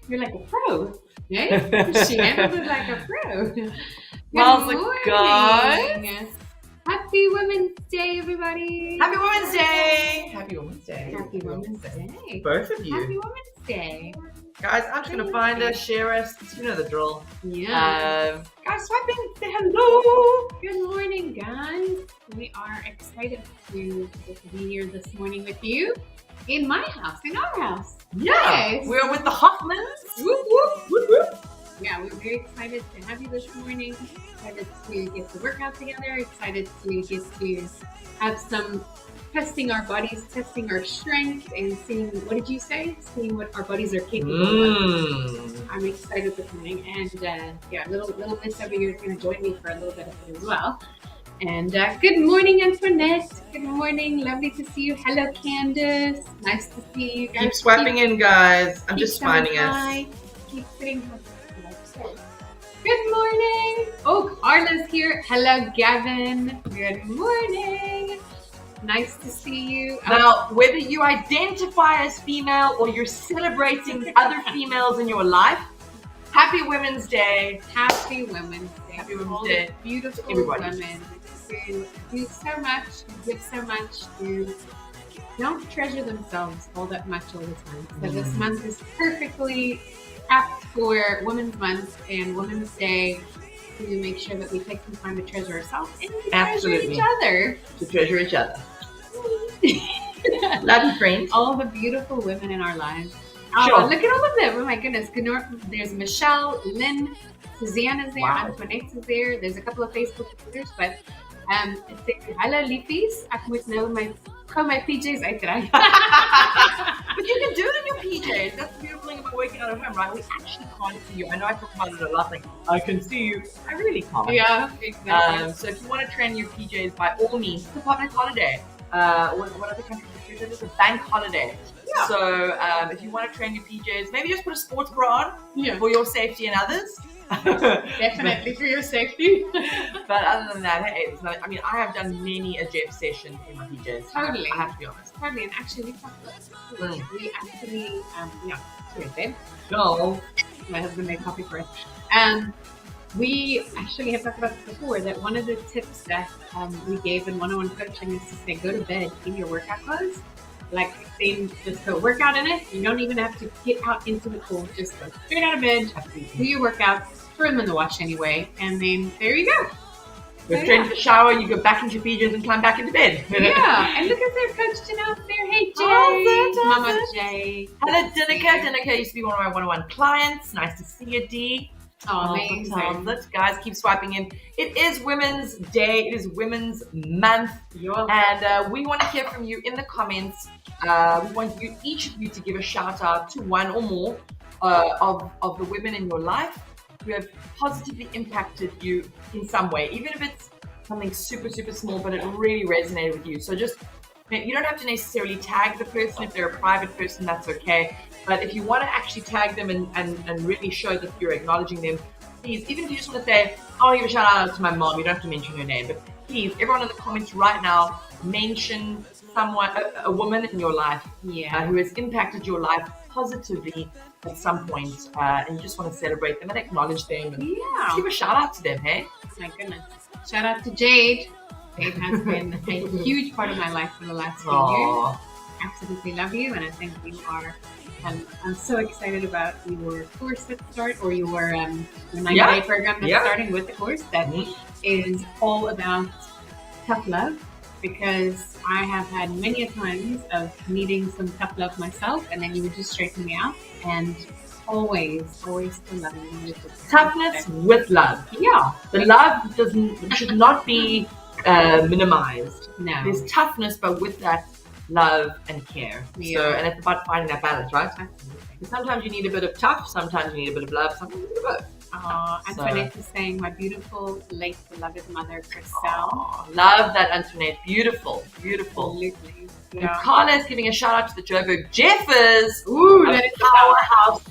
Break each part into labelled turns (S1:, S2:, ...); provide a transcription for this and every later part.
S1: You're like a pro. Yeah? She handled it like a pro.
S2: How's it going?
S1: Happy Women's Day, everybody.
S2: Happy Women's Day. Happy Women's Day.
S1: Happy Women's Day.
S2: Both of you.
S1: Happy Women's Day.
S2: Guys, I'm just going to find us, share us. You know the drill.
S1: Yeah.
S2: Guys, swipe in, say hello.
S1: Good morning, guys. We are excited to be here this morning with you in my house, in our house.
S2: Yeah.
S1: Yes.
S2: We're with the Hoffmans.
S1: Whoop, whoop, whoop, whoop. Yeah, we're very excited to have you this morning. Excited to get the workout together. Excited to get to have some testing our bodies, testing our strength, and seeing, what did you say? Seeing what our bodies are capable of. I'm excited this morning. And little Miss over here is going to join me for a little bit of it as well. And good morning, Antoinette. Good morning. Lovely to see you. Hello, Candace. Nice to see you guys.
S2: Keep swiping in, guys. I'm just finding us.
S1: Keep sitting. Good morning. Oh, Carla's here. Hello, Gavin. Good morning. Nice to see you.
S2: Now, whether you identify as female or you're celebrating other females in your life, Happy Women's Day.
S1: Happy Women's Day.
S2: Happy Women's Day.
S1: Beautiful
S2: Everybody.
S1: women who do so much, who give so much, who don't treasure themselves all that much all the time. So this month is perfectly apt for Women's Month and Women's Day to make sure that we take some time to treasure ourselves and to treasure each other.
S2: To treasure each other. Love you, friends.
S1: All the beautiful women in our lives.
S2: Sure.
S1: Oh, look at all of them. Oh my goodness. There's Michelle, Lynn, Suzanne is there,
S2: Wow.
S1: Antoinette is there. There's a couple of Facebook users, but hello, Leafies. Ek moet nou my PJs uitry.
S2: But you can do it in your PJs. That's the beautiful thing about working out at home, right? We actually can't see you. I know I talk about it a lot, like, I can see you. I really can't.
S1: Yeah, exactly.
S2: So if you want to train your PJs, by all means, it's a public holiday. What other countries do this? It's a bank holiday.
S1: Yeah.
S2: So if you want to train your PJs, maybe just put a sports bra on for your safety and others.
S1: Definitely for your safety.
S2: But other than that, hey, I mean, I have done many a Jeff session in my PJs.
S1: Totally.
S2: I have to be honest.
S1: Totally. And actually, we talked about this. We actually, sorry, babe.
S2: No.
S1: My husband made coffee for us. We actually have talked about this before, that one of the tips that we gave in one-on-one coaching is to say, go to bed in your workout clothes. Like, then just go work out in it. You don't even have to get out into the cold. Just go straight out of bed, do your workouts, throw them in the wash anyway, and then there you go.
S2: Go straight into the shower, you go back into your PJs and climb back into bed.
S1: Yeah, and look at their coach Janelle there. Hey, Jade.
S2: Oh,
S1: Mama Jade.
S2: Hello, Dinika. Dinika used to be one of my one-on-one clients. Nice to see you, D.
S1: Oh, amazing.
S2: Guys, keep swiping in. It is Women's Day. It is Women's Month. And we want to hear from you in the comments. We want each of you to give a shout out to one or more of the women in your life who have positively impacted you in some way, even if it's something super, super small, but it really resonated with you. So just, you don't have to necessarily tag the person. If they're a private person, that's okay. But if you want to actually tag them and really show that you're acknowledging them, please, even if you just want to say, I want to give a shout out to my mom, you don't have to mention her name, but please, everyone in the comments right now, mention someone, a woman in your life who has impacted your life positively at some point, and you just want to celebrate them and acknowledge them and give a shout out to them, hey?
S1: Oh my goodness. Shout out to Jade. Jade has been a huge part of my life for the last few years. Absolutely love you, and I think you are. I'm so excited about your course that start, or your 90-day program that's starting with the course that is all about tough love, because I have had many a times of needing some tough love myself, and then you would just straighten me out, and always still loving you.
S2: Toughness with love. Yeah. The love should not be minimized.
S1: No.
S2: There's toughness, but with that love and care.
S1: Yeah.
S2: So, and it's about finding that balance, right? Because sometimes you need a bit of tough, sometimes you need a bit of love, sometimes you need a bit of both.
S1: Antoinette is saying, my beautiful, late beloved mother, Christelle.
S2: Love that, Antoinette. Beautiful.
S1: Absolutely.
S2: And Carla is giving a shout out to the Joburg Jeffers.
S1: Ooh, that is
S2: powerhouse.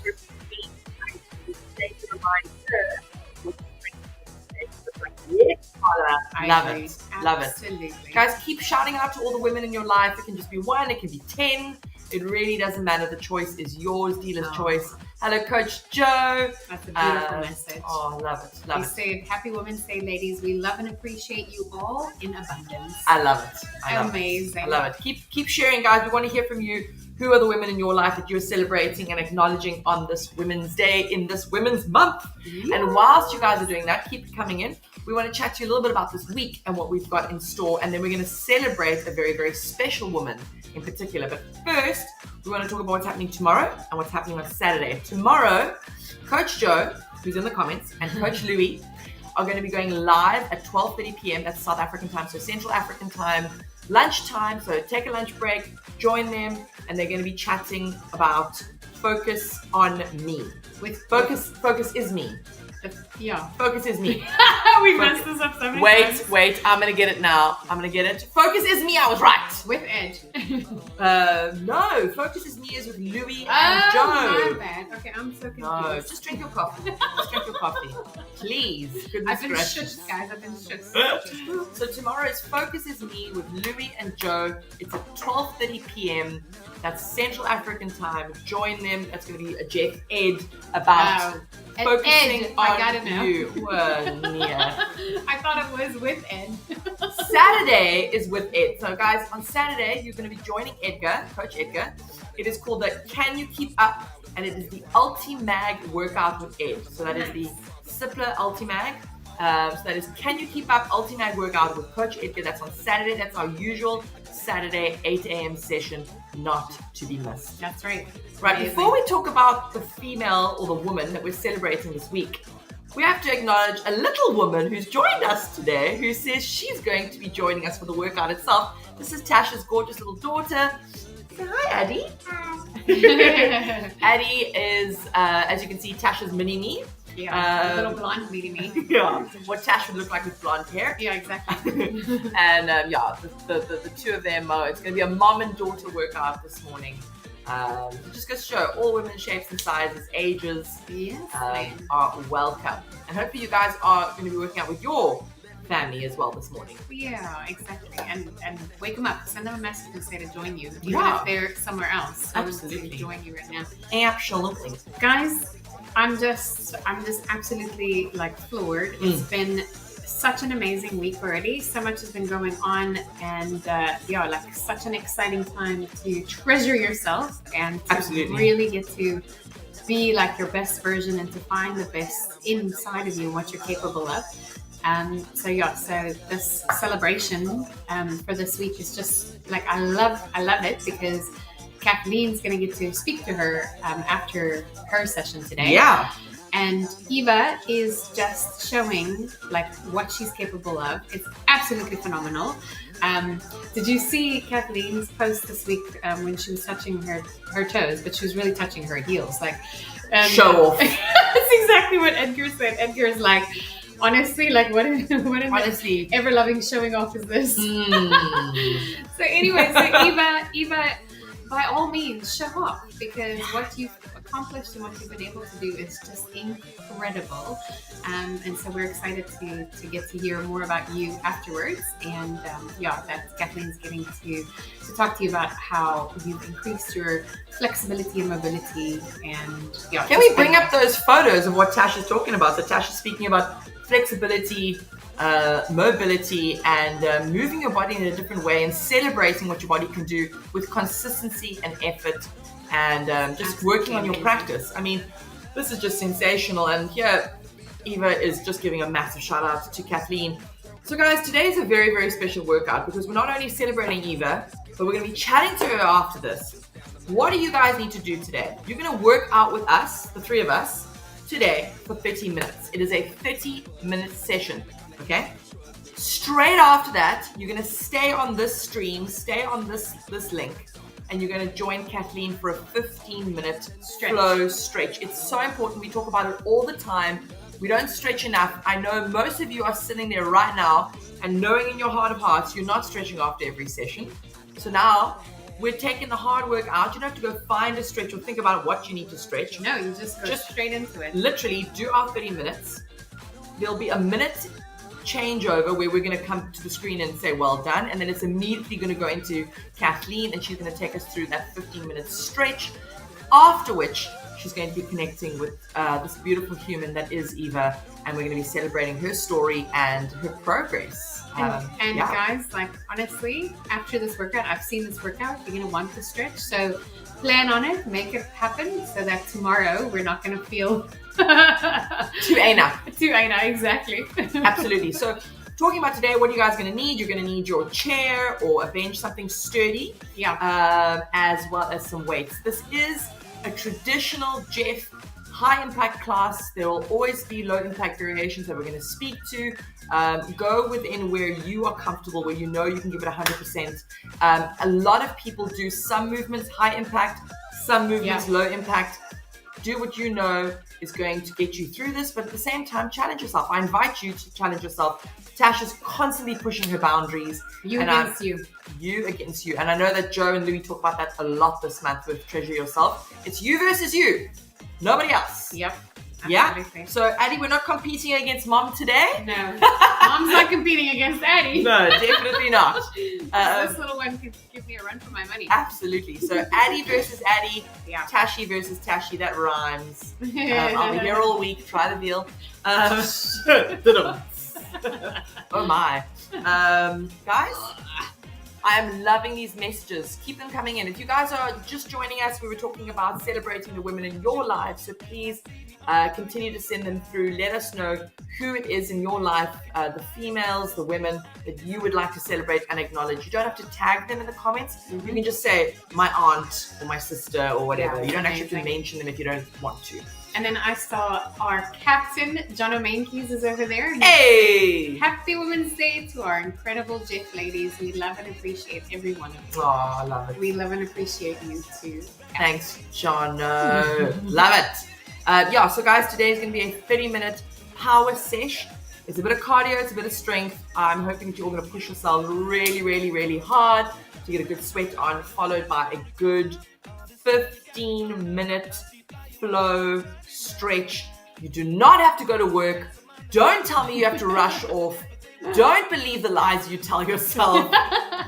S2: Yes, Carla. Love it.
S1: Absolutely.
S2: Guys, keep shouting out to all the women in your life. It can just be one, it can be 10. It really doesn't matter. The choice is yours, dealer's
S1: Oh.
S2: choice. Hello, Coach Joe.
S1: That's a beautiful message.
S2: Oh, love it. Love
S1: He
S2: it.
S1: said, Happy Women's Day, ladies. We love and appreciate you all in abundance.
S2: I love it. I love
S1: Amazing.
S2: It. I love it. Keep sharing, guys. We want to hear from you. Who are the women in your life that you're celebrating and acknowledging on this Women's Day in this Women's Month?
S1: Yeah.
S2: And whilst you guys are doing that, keep it coming in. We want to chat to you a little bit about this week and what we've got in store. And then we're going to celebrate a very, very special woman in particular. But first, we want to talk about what's happening tomorrow and what's happening on Saturday. Tomorrow, Coach Joe, who's in the comments, and Coach Louis are going to be going live at 12:30 p.m. That's South African time, so Central African time, lunchtime. So take a lunch break, join them, and they're going to be chatting about focus on me.
S1: With
S2: Focus is me.
S1: Yeah.
S2: Focus is me.
S1: We messed this up so many times.
S2: Wait, I'm going to get it now. I'm going to get it. Focus is me, I was right.
S1: With Ed.
S2: No, focus is me is with Louis and
S1: Oh,
S2: Joe.
S1: my bad. Okay, I'm so confused.
S2: No, just drink your coffee. Just drink your coffee. Please. Goodness
S1: I've been
S2: gracious.
S1: shushed, guys. I've been shushed.
S2: So tomorrow's Focus is Me with Louis and Joe. It's at 12:30 p.m. That's Central African time. Join them. That's going to be a Jeff Ed about focusing
S1: Ed,
S2: on
S1: I gotta know.
S2: you. Yeah.
S1: I thought it was with Ed.
S2: Saturday is with Ed. So guys, on Saturday, you're going to be joining Edgar, Coach Edgar. It is called the Can You Keep Up? And it is the Ultimag workout with Ed. So that is the Simpler Ultimag. So that is Can You Keep Up Ultimag workout with Coach Edgar. That's on Saturday. That's our usual Saturday 8 a.m. session, not to be missed.
S1: That's right.
S2: Right,
S1: Amazing.
S2: before we talk about the female or the woman that we're celebrating this week, we have to acknowledge a little woman who's joined us today who says she's going to be joining us for the workout itself. This is Tasha's gorgeous little daughter. Say hi, Addie. Addie is, as you can see, Tasha's mini me.
S1: Yeah, a little blonde mini me.
S2: Yeah, what Tash would look like with blonde hair.
S1: Yeah, exactly.
S2: And yeah, the two of them, it's going to be a mom and daughter workout this morning. Just goes to show all women, shapes and sizes, ages
S1: Yes,
S2: are welcome. And hopefully you guys are going to be working out with your family as well this morning.
S1: Yeah, exactly. And wake them up. Send them a message and say to join you, even
S2: Yeah.
S1: if they're somewhere else. So
S2: Absolutely.
S1: to join you right now,
S2: Absolutely.
S1: guys. I'm just absolutely like floored. It's been such an amazing week already. So much has been going on, and yeah, like such an exciting time to treasure yourself and to
S2: Absolutely.
S1: really get to be like your best version and to find the best inside of you, what you're capable of. So yeah, so this celebration for this week is just like I love it because Kathleen's going to get to speak to her after her session today.
S2: Yeah.
S1: And Eva is just showing like what she's capable of. It's absolutely phenomenal. Did you see Kathleen's post this week when she was touching her toes, but she was really touching her heels? Like
S2: Show off.
S1: That's exactly what Edgar said. Edgar is like, honestly, like what in
S2: Honestly.
S1: ever loving showing off is this?
S2: Mm.
S1: So anyway, so Eva, by all means, show off because what you've accomplished and what you've been able to do is just incredible. And so we're excited to get to hear more about you afterwards. And yeah, that Kathleen's getting to talk to you about how you've increased your flexibility and mobility. And yeah,
S2: Can we bring up those photos of what Tash is talking about? So Tash is speaking about flexibility, mobility, and moving your body in a different way and celebrating what your body can do with consistency and effort and just working on your practice. I mean, this is just sensational. And here, Eva is just giving a massive shout out to Kathleen. So guys, today is a very, very special workout because we're not only celebrating Eva, but we're going to be chatting to her after this. What do you guys need to do today? You're going to work out with us, the three of us, today for 30 minutes. It is a 30-minute session, okay? Straight after that, you're going to stay on this stream, stay on this link, and you're going to join Kathleen for a 15-minute flow stretch. It's so important. We talk about it all the time. We don't stretch enough. I know most of you are sitting there right now and knowing in your heart of hearts you're not stretching after every session. So now we're taking the hard work out. You don't have to go find a stretch or think about what you need to stretch.
S1: No, you just go straight into it.
S2: Literally do our 30 minutes. There'll be a minute changeover where we're going to come to the screen and say well done, and then it's immediately going to go into Kathleen, and she's going to take us through that 15-minute stretch, after which she's going to be connecting with this beautiful human that is Eva, and we're going to be celebrating her story and her progress.
S1: And guys, like honestly, after this workout, I've seen this workout, you're going to want to stretch, so plan on it, make it happen, so that tomorrow we're not going to feel
S2: too Aina,
S1: exactly.
S2: Absolutely. So talking about today, what are you guys going to need? You're going to need your chair or a bench, something sturdy, as well as some weights. This is a traditional Jeff high impact class. There will always be low impact variations that we're going to speak to. Go within where you are comfortable, where you know you can give it 100%. A lot of people do some movements high impact, some movements low impact. Do what you know is going to get you through this, but at the same time, challenge yourself. I invite you to challenge yourself. Tash is constantly pushing her boundaries.
S1: You against you.
S2: And I know that Joe and Louis talk about that a lot this month with Treasure Yourself. It's you versus you. Nobody else.
S1: Yep.
S2: Absolutely. Yeah. So, Addie, we're not competing against Mom today.
S1: No. Mom's not competing against Addie.
S2: No, definitely not.
S1: This little one could give me a run for my money.
S2: Absolutely. So, Addie versus Addie.
S1: Yeah.
S2: Tashi versus Tashi. That rhymes. I'll be here all week. Try the veal. Oh, my. Guys, I am loving these messages. Keep them coming in. If you guys are just joining us, we were talking about celebrating the women in your life. So please continue to send them through. Let us know who it is in your life, the females, the women that you would like to celebrate and acknowledge. You don't have to tag them in the comments. You can just say my aunt or my sister or whatever. You don't actually have to mention them if you don't want to.
S1: And then I saw our captain, John O'Mainkeys, is over there.
S2: Hey!
S1: Happy Women's Day to our incredible Jeff ladies. We love and appreciate every one of you.
S2: Oh, I love it.
S1: We love and appreciate you too.
S2: Thanks, John. Love it. So guys, today is going to be a 30-minute power sesh. It's a bit of cardio, it's a bit of strength. I'm hoping that you're all going to push yourself really, really, really hard to get a good sweat on, followed by a good 15-minute flow stretch. You do not have to go to work. Don't tell me you have to rush off. Don't believe the lies you tell yourself.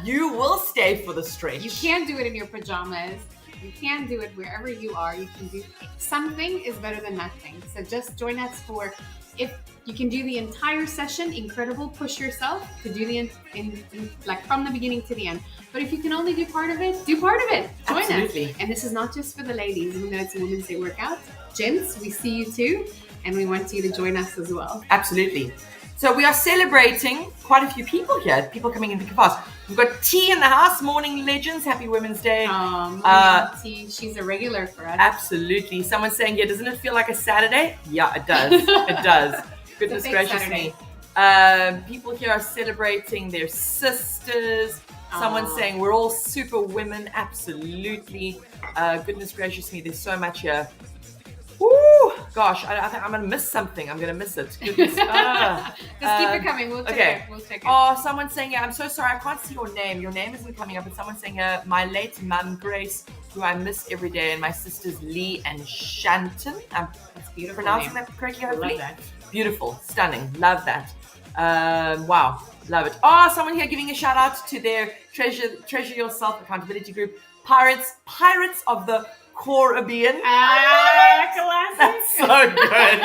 S2: You will stay for the stretch.
S1: You can't do it in your pajamas. You can do it wherever you are. You can do something is better than nothing. So just join us for, if you can do the entire session, incredible. Push yourself to do the like from the beginning to the end. But if you can only do part of it, do part of it. Join us. And this is not just for the ladies, even though it's a Women's Day workout. Gents, we see you too, and we want you to join us as well.
S2: Absolutely. So we are celebrating quite a few people here. People coming in fast. We've got T in the house. Morning legends. Happy Women's Day.
S1: T, she's a regular for us.
S2: Absolutely. Someone's saying, yeah, doesn't it feel like a Saturday? Yeah, it does. It does. Goodness gracious me. People here are celebrating their sisters. Someone's saying we're all super women. Absolutely. Goodness gracious me. There's so much here. Woo! Gosh, I think I'm going to miss something. I'm going to miss it. Goodness.
S1: Just keep it coming. We'll take it. We'll take it.
S2: Oh, someone's saying, yeah, I'm so sorry. I can't see your name. Your name isn't coming up. But someone's saying, my late mum, Grace, who I miss every day, and my sisters, Lee and Shanton.
S1: That's beautiful.
S2: Pronouncing that correctly, hopefully?
S1: Love that.
S2: Beautiful. Stunning. Love that. Wow. Love it. Oh, someone here giving a shout out to their Treasure Yourself accountability group. Pirates of the Caribbean.
S1: Classic.
S2: That's so good.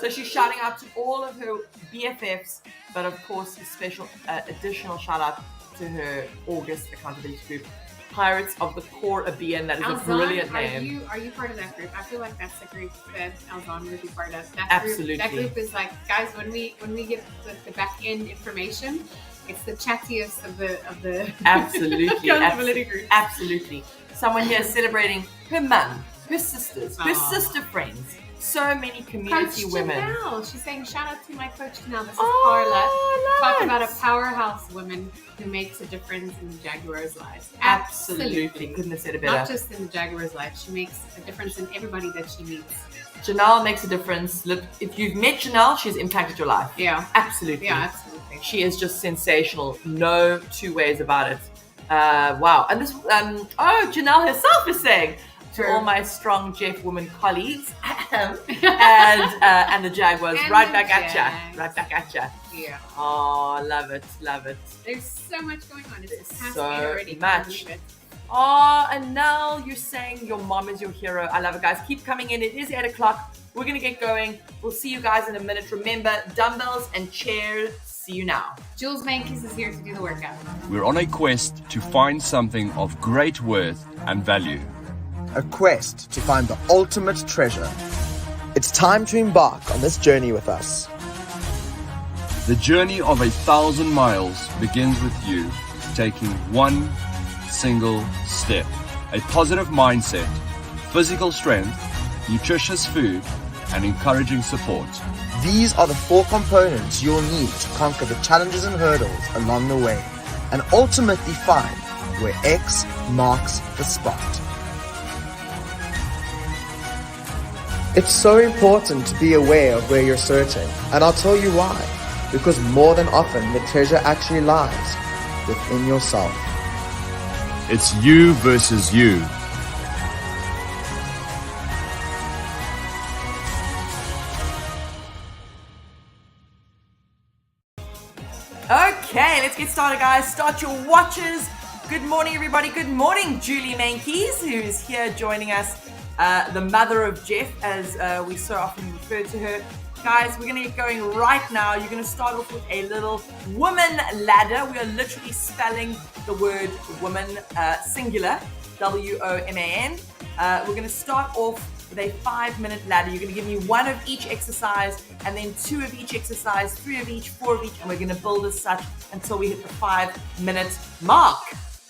S2: So she's shouting out to all of her BFFs, but of course a special additional shout out to her August accountability group. Pirates of the Caribbean. That is a brilliant name.
S1: Are you part of that group? I feel like that's the group that Alzon would be part of.
S2: Absolutely.
S1: That group is like, guys, when we get the back end information, it's the chattiest of the
S2: Absolutely.
S1: accountability group.
S2: Absolutely. Someone here is celebrating her mum, her sisters, her sister friends. So many community
S1: Coach
S2: women.
S1: Janelle. She's saying, shout out to my coach Janelle. This is Carla. Talk about a powerhouse woman who makes a difference in the Jaguars' lives.
S2: Absolutely. Couldn't have said it better.
S1: Not just in the Jaguars' life. She makes a difference in everybody that she meets.
S2: Janelle makes a difference. Look, if you've met Janelle, she's impacted your life.
S1: Yeah.
S2: Absolutely.
S1: Yeah, absolutely.
S2: She is just sensational. No two ways about it. Wow. And this, Janelle herself is saying, to all my strong Jeff women colleagues, and the Jaguars
S1: And
S2: right
S1: the
S2: back at
S1: Jags.
S2: ya. Right back at ya.
S1: Yeah.
S2: Oh, love it, love it.
S1: There's so much going on. It's past
S2: so
S1: me already.
S2: much. Oh, and now you're saying your mom is your hero. I love it, guys. Keep coming in. It is 8 o'clock. We're going to get going. We'll see you guys in a minute. Remember, dumbbells and chairs. See you now.
S1: Jules Mankis is here to do the workout.
S3: We're on a quest to find something of great worth and value.
S4: A quest to find the ultimate treasure. It's time to embark on this journey with us.
S3: The journey of 1,000 miles begins with you taking one single step. A positive mindset, physical strength, nutritious food, and encouraging support.
S4: These are the 4 components you'll need to conquer the challenges and hurdles along the way, and ultimately find where X marks the spot. It's so important to be aware of where you're searching, and I'll tell you why. Because more than often, the treasure actually lies within yourself.
S3: It's you versus you.
S2: Okay, let's get started, guys. Start your watches. Good morning, everybody. Good morning, Julie Mankis, who is here joining us, the mother of Jeff, as we so often refer to her. Guys, we're going to get going right now. You're going to start off with a little woman ladder. We are literally spelling the word woman, singular, W-O-M-A-N. We're going to start off with a 5-minute ladder. You're going to give me 1 of each exercise, and then 2 of each exercise, 3 of each, 4 of each, and we're going to build as such until we hit the 5-minute mark.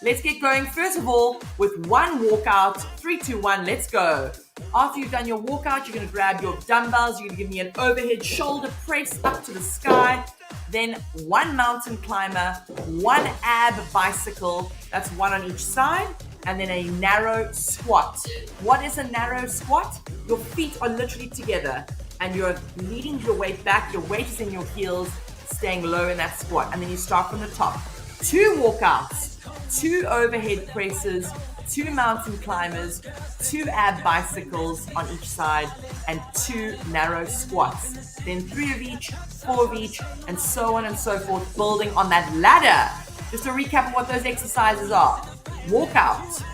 S2: Let's get going, first of all, with 1 walkout. 3, 2, 1, let's go. After you've done your walkout, you're going to grab your dumbbells. You're going to give me an overhead shoulder press up to the sky. Then 1 mountain climber, 1 ab bicycle. That's 1 on each side. And then a narrow squat. What is a narrow squat? Your feet are literally together and you're leading your weight back. Your weight is in your heels, staying low in that squat. And then you start from the top. 2 walkouts, 2 overhead presses, 2 mountain climbers, 2 ab bicycles on each side, and 2 narrow squats. Then 3 of each, 4 of each, and so on and so forth, building on that ladder. Just a recap of what those exercises are. Walkout,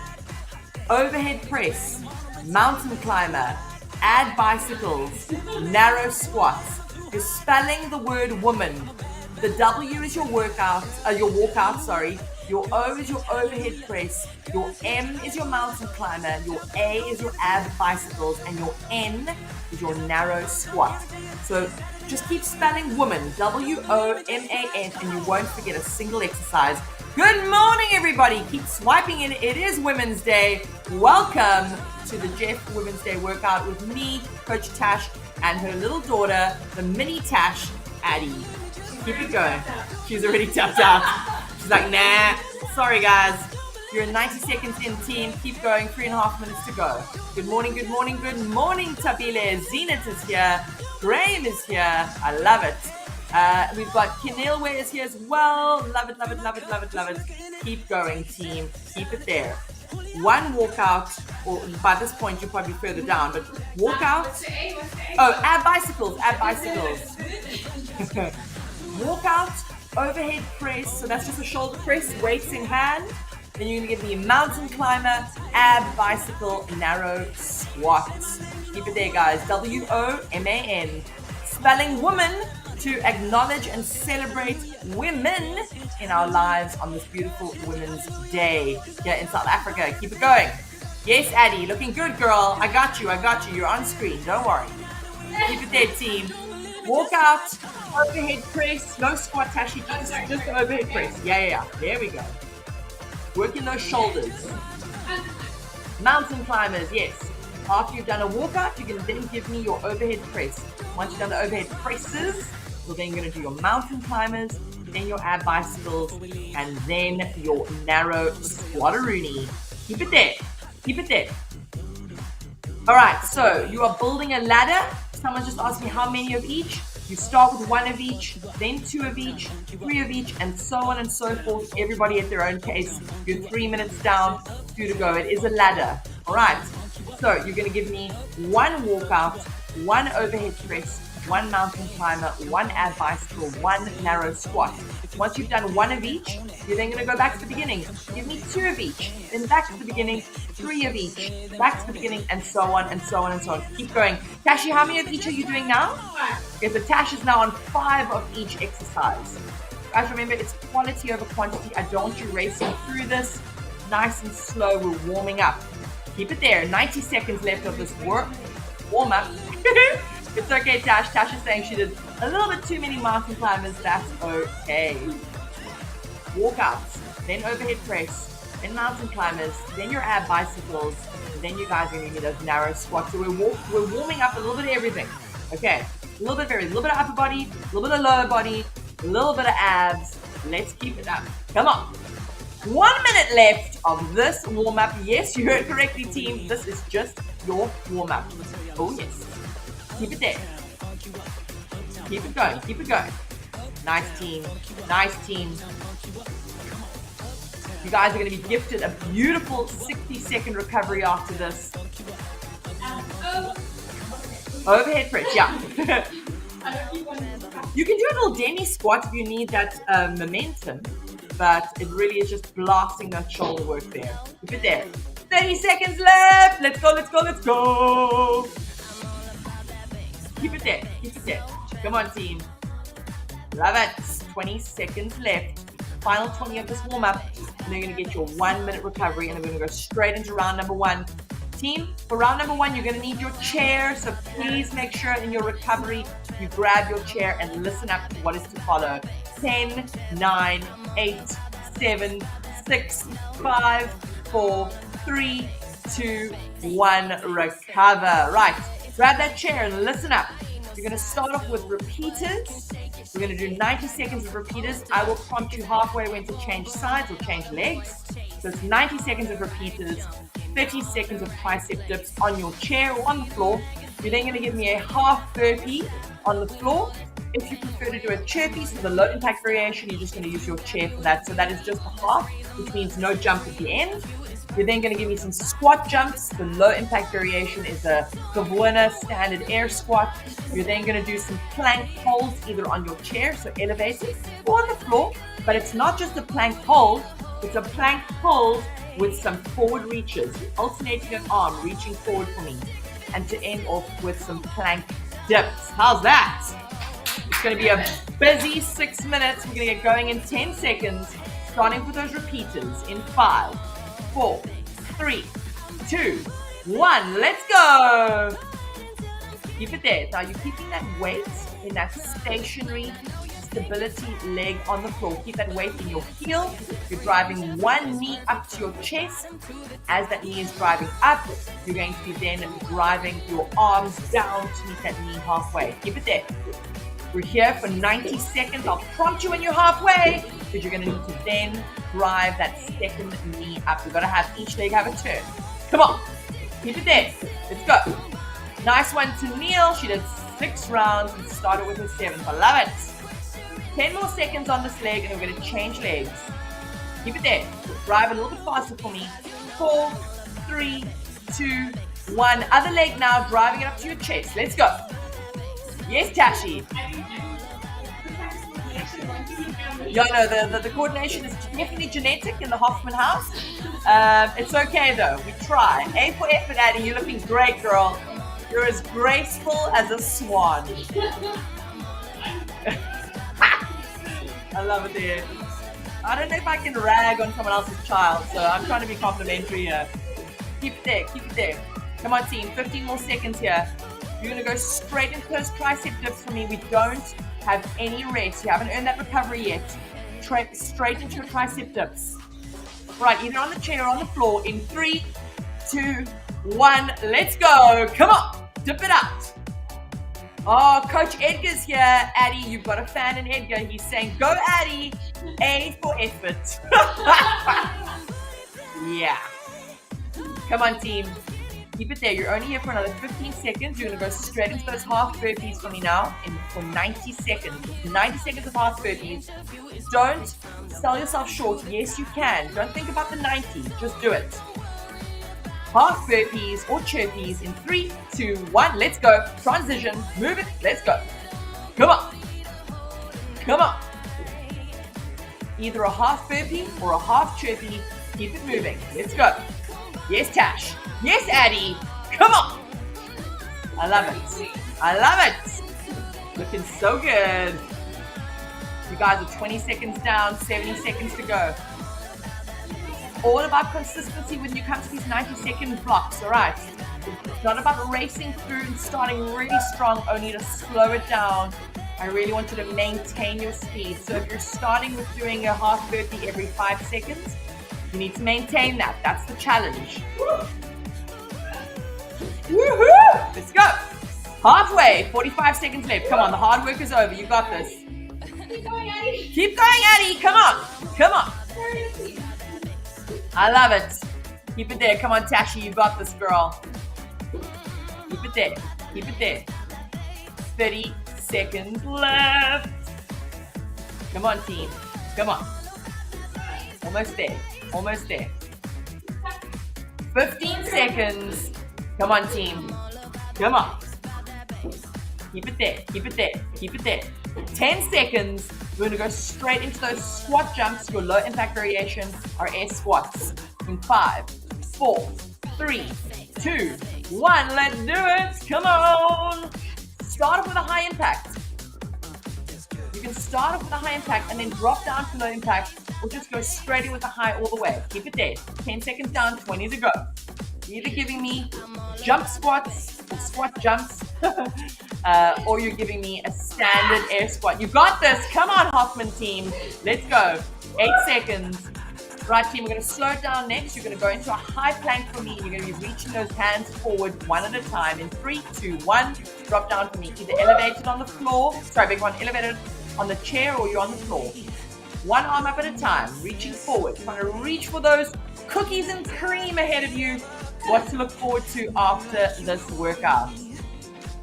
S2: overhead press, mountain climber, ab bicycles, narrow squats. You're spelling the word woman. The W is your walkout, Your O is your overhead press. Your M is your mountain climber. Your A is your ab bicycles. And your N is your narrow squat. So just keep spelling woman, W-O-M-A-N, and you won't forget a single exercise. Good morning, everybody. Keep swiping in. It is Women's Day. Welcome to the Jeff Women's Day workout with me, Coach Tash, and her little daughter, the mini Tash, Addie. Keep it going. She's already tapped out. She's like, nah, sorry guys. You're 90 seconds in, team. Keep going, 3.5 minutes to go. Good morning, good morning, good morning, Tabile. Zenith is here. Graham is here. I love it. We've got Kenilwe is here as well. Love it, love it, love it, love it, love it. Keep going, team. Keep it there. 1 walkout, or by this point you're probably further down, but walkout. Oh, ab bicycles, ab bicycles. Walkout, overhead press, so that's just a shoulder press, weights in hand. Then you're going to give me a mountain climber, ab bicycle, narrow squats. Keep it there, guys. W-O-M-A-N. Spelling woman to acknowledge and celebrate women in our lives on this beautiful Women's Day here in South Africa. Keep it going. Yes, Addie, looking good, girl. I got you. You're on screen. Don't worry. Keep it there, team. Walk out, overhead press, no squat, Tashi, just overhead press. Yeah. There we go. Working those shoulders. Mountain climbers, yes. After you've done a walkout, you can then give me your overhead press. Once you've done the overhead presses, you're then going to do your mountain climbers, then your ab bicycles, and then your narrow squatteroonie. Keep it there. Keep it there. All right, so you are building a ladder. Someone just asked me how many of each. You start with 1 of each, then 2 of each, 3 of each, and so on and so forth. Everybody at their own pace. You're 3 minutes down, 2 to go. It is a ladder. All right. So you're going to give me 1 walkout, 1 overhead press, 1 mountain climber, 1 ab bicycle, 1 narrow squat. Once you've done 1 of each, you're then going to go back to the beginning. Give me 2 of each, then back to the beginning, 3 of each, back to the beginning, and so on and so on and so on. Keep going. Tashi, how many of each are you doing now?
S1: 5.
S2: Okay, so Tash is now on 5 of each exercise. Guys, remember, it's quality over quantity. I don't want you racing through this. Nice and slow. We're warming up. Keep it there. 90 seconds left of this warm up. It's okay, Tash. Tash is saying she did a little bit too many mountain climbers. That's okay. Walkouts, then overhead press, then mountain climbers, then your ab bicycles, then you guys are going to need those narrow squats. So we're warming up a little bit of everything. Okay, a little bit of everything. A little bit of upper body, a little bit of lower body, a little bit of abs. Let's keep it up. Come on. 1 minute left of this warm-up. Yes, you heard correctly, team. This is just your warm-up. Oh, yes. Keep it there. Keep it going. Keep it going. Nice team. Nice team. You guys are going to be gifted a beautiful 60-second recovery after this. Overhead press, yeah. You can do a little demi squat if you need that momentum, but it really is just blasting that shoulder work there. Keep it there. 30 seconds left. Let's go, let's go, let's go. Keep it there. Keep it there. Come on, team. Love it. 20 seconds left. Final 20 of this warm-up. And then you're going to get your 1 minute recovery. And then we're going to go straight into round number 1. Team, for round number 1, you're going to need your chair. So please make sure in your recovery, you grab your chair and listen up to what is to follow. 10, 9, 8, 7, 6, 5, 4, 3, 2, 1. Recover. Right. Grab that chair and listen up. You're going to start off with repeaters. We're going to do 90 seconds of repeaters. I will prompt you halfway when to change sides or change legs. So it's 90 seconds of repeaters, 30 seconds of tricep dips on your chair or on the floor. You're then going to give me a half burpee on the floor. If you prefer to do a chair piece with a low impact variation, you're just going to use your chair for that. So that is just a half, which means no jump at the end. You're then going to give me some squat jumps. The low impact variation is a gewone standard air squat. You're then going to do some plank holds either on your chair, so elevated, or on the floor. But it's not just a plank hold, it's a plank hold with some forward reaches, alternating an arm, reaching forward for me. And to end off with some plank dips. How's that? It's going to be a busy 6 minutes. We're going to get going in 10 seconds, starting with those repeaters in 5, 4, 3, 2, 1. Let's go. Keep it there. Now you're keeping that weight in that stationary stability leg on the floor. Keep that weight in your heel. You're driving one knee up to your chest. As that knee is driving up, you're going to be then driving your arms down to meet that knee halfway. Keep it there. We're here for 90 seconds. I'll prompt you when you're halfway, because you're going to need to then drive that second knee up. We've got to have each leg have a turn. Come on. Keep it there. Let's go. Nice one to Neil. She did 6 rounds and started with her 7th. I love it. 10 more seconds on this leg, and we're going to change legs. Keep it there. Drive a little bit faster for me. 4, 3, 2, 1. Other leg now, driving it up to your chest. Let's go. Yes, Tashi. Yeah, no, the coordination is definitely genetic in the Hoffman house. It's okay though. We try. A for effort, Addie. You're looking great, girl. You're as graceful as a swan. I love it there. I don't know if I can rag on someone else's child, so I'm trying to be complimentary here. Keep it there. Keep it there. Come on, team. 15 more seconds here. You're going to go straight into those tricep dips for me. We don't have any rest. You haven't earned that recovery yet. Straight into your tricep dips. Right, either on the chair or on the floor in 3, 2, 1. Let's go. Come on. Dip it out. Oh, Coach Edgar's here. Addie, you've got a fan in Edgar. He's saying, go Addie. A for effort. Yeah. Come on, team. Keep it there. You're only here for another 15 seconds. You're going to go straight into those half burpees for me now for 90 seconds. 90 seconds of half burpees. Don't sell yourself short. Yes, you can. Don't think about the 90. Just do it. half burpees or chirpies in 3, 2, 1. Let's go. Transition. Move it. Let's go. Come on. Come on. Either a half burpee or a half chirpy. Keep it moving. Let's go. Yes, Tash. Yes, Addie. Come on. I love it. I love it. Looking so good. You guys are 20 seconds down, 70 seconds to go. All about consistency when you come to these 90-second blocks, all right? It's not about racing through and starting really strong, only to slow it down. I really want you to maintain your speed. So if you're starting with doing a half burpee every 5 seconds, you need to maintain that. That's the challenge. Woohoo! Let's go. Halfway, 45 seconds left. Come on, the hard work is over. You got this.
S1: Keep going, Addie.
S2: Keep going, Addie. Come on. Come on. I love it. Keep it there. Come on, Tashi. You got this, girl. Keep it there. Keep it there. 30 seconds left. Come on, team. Come on. Almost there. Almost there. 15 seconds. Come on, team. Come on. Keep it there. Keep it there. Keep it there. 10 seconds. We're going to go straight into those squat jumps. Your low impact variation are air squats. In 5, 4, 3, 2, 1. Let's do it. Come on. Start off with a high impact. You can start off with a high impact and then drop down to low impact, or just go straight in with a high all the way. Keep it there. 10 seconds down, 20 to go. You're either giving me jump squats or squat jumps, or you're giving me a standard air squat. You got this. Come on, Hoffman team. Let's go. 8 seconds. Right, team, we're going to slow it down next. You're going to go into a high plank for me. You're going to be reaching those hands forward one at a time. In 3, 2, 1, drop down for me. Either elevated on the floor, elevated on the chair, or you're on the floor. One arm up at a time, reaching forward. Trying to reach for those cookies and cream ahead of you. What to look forward to after this workout.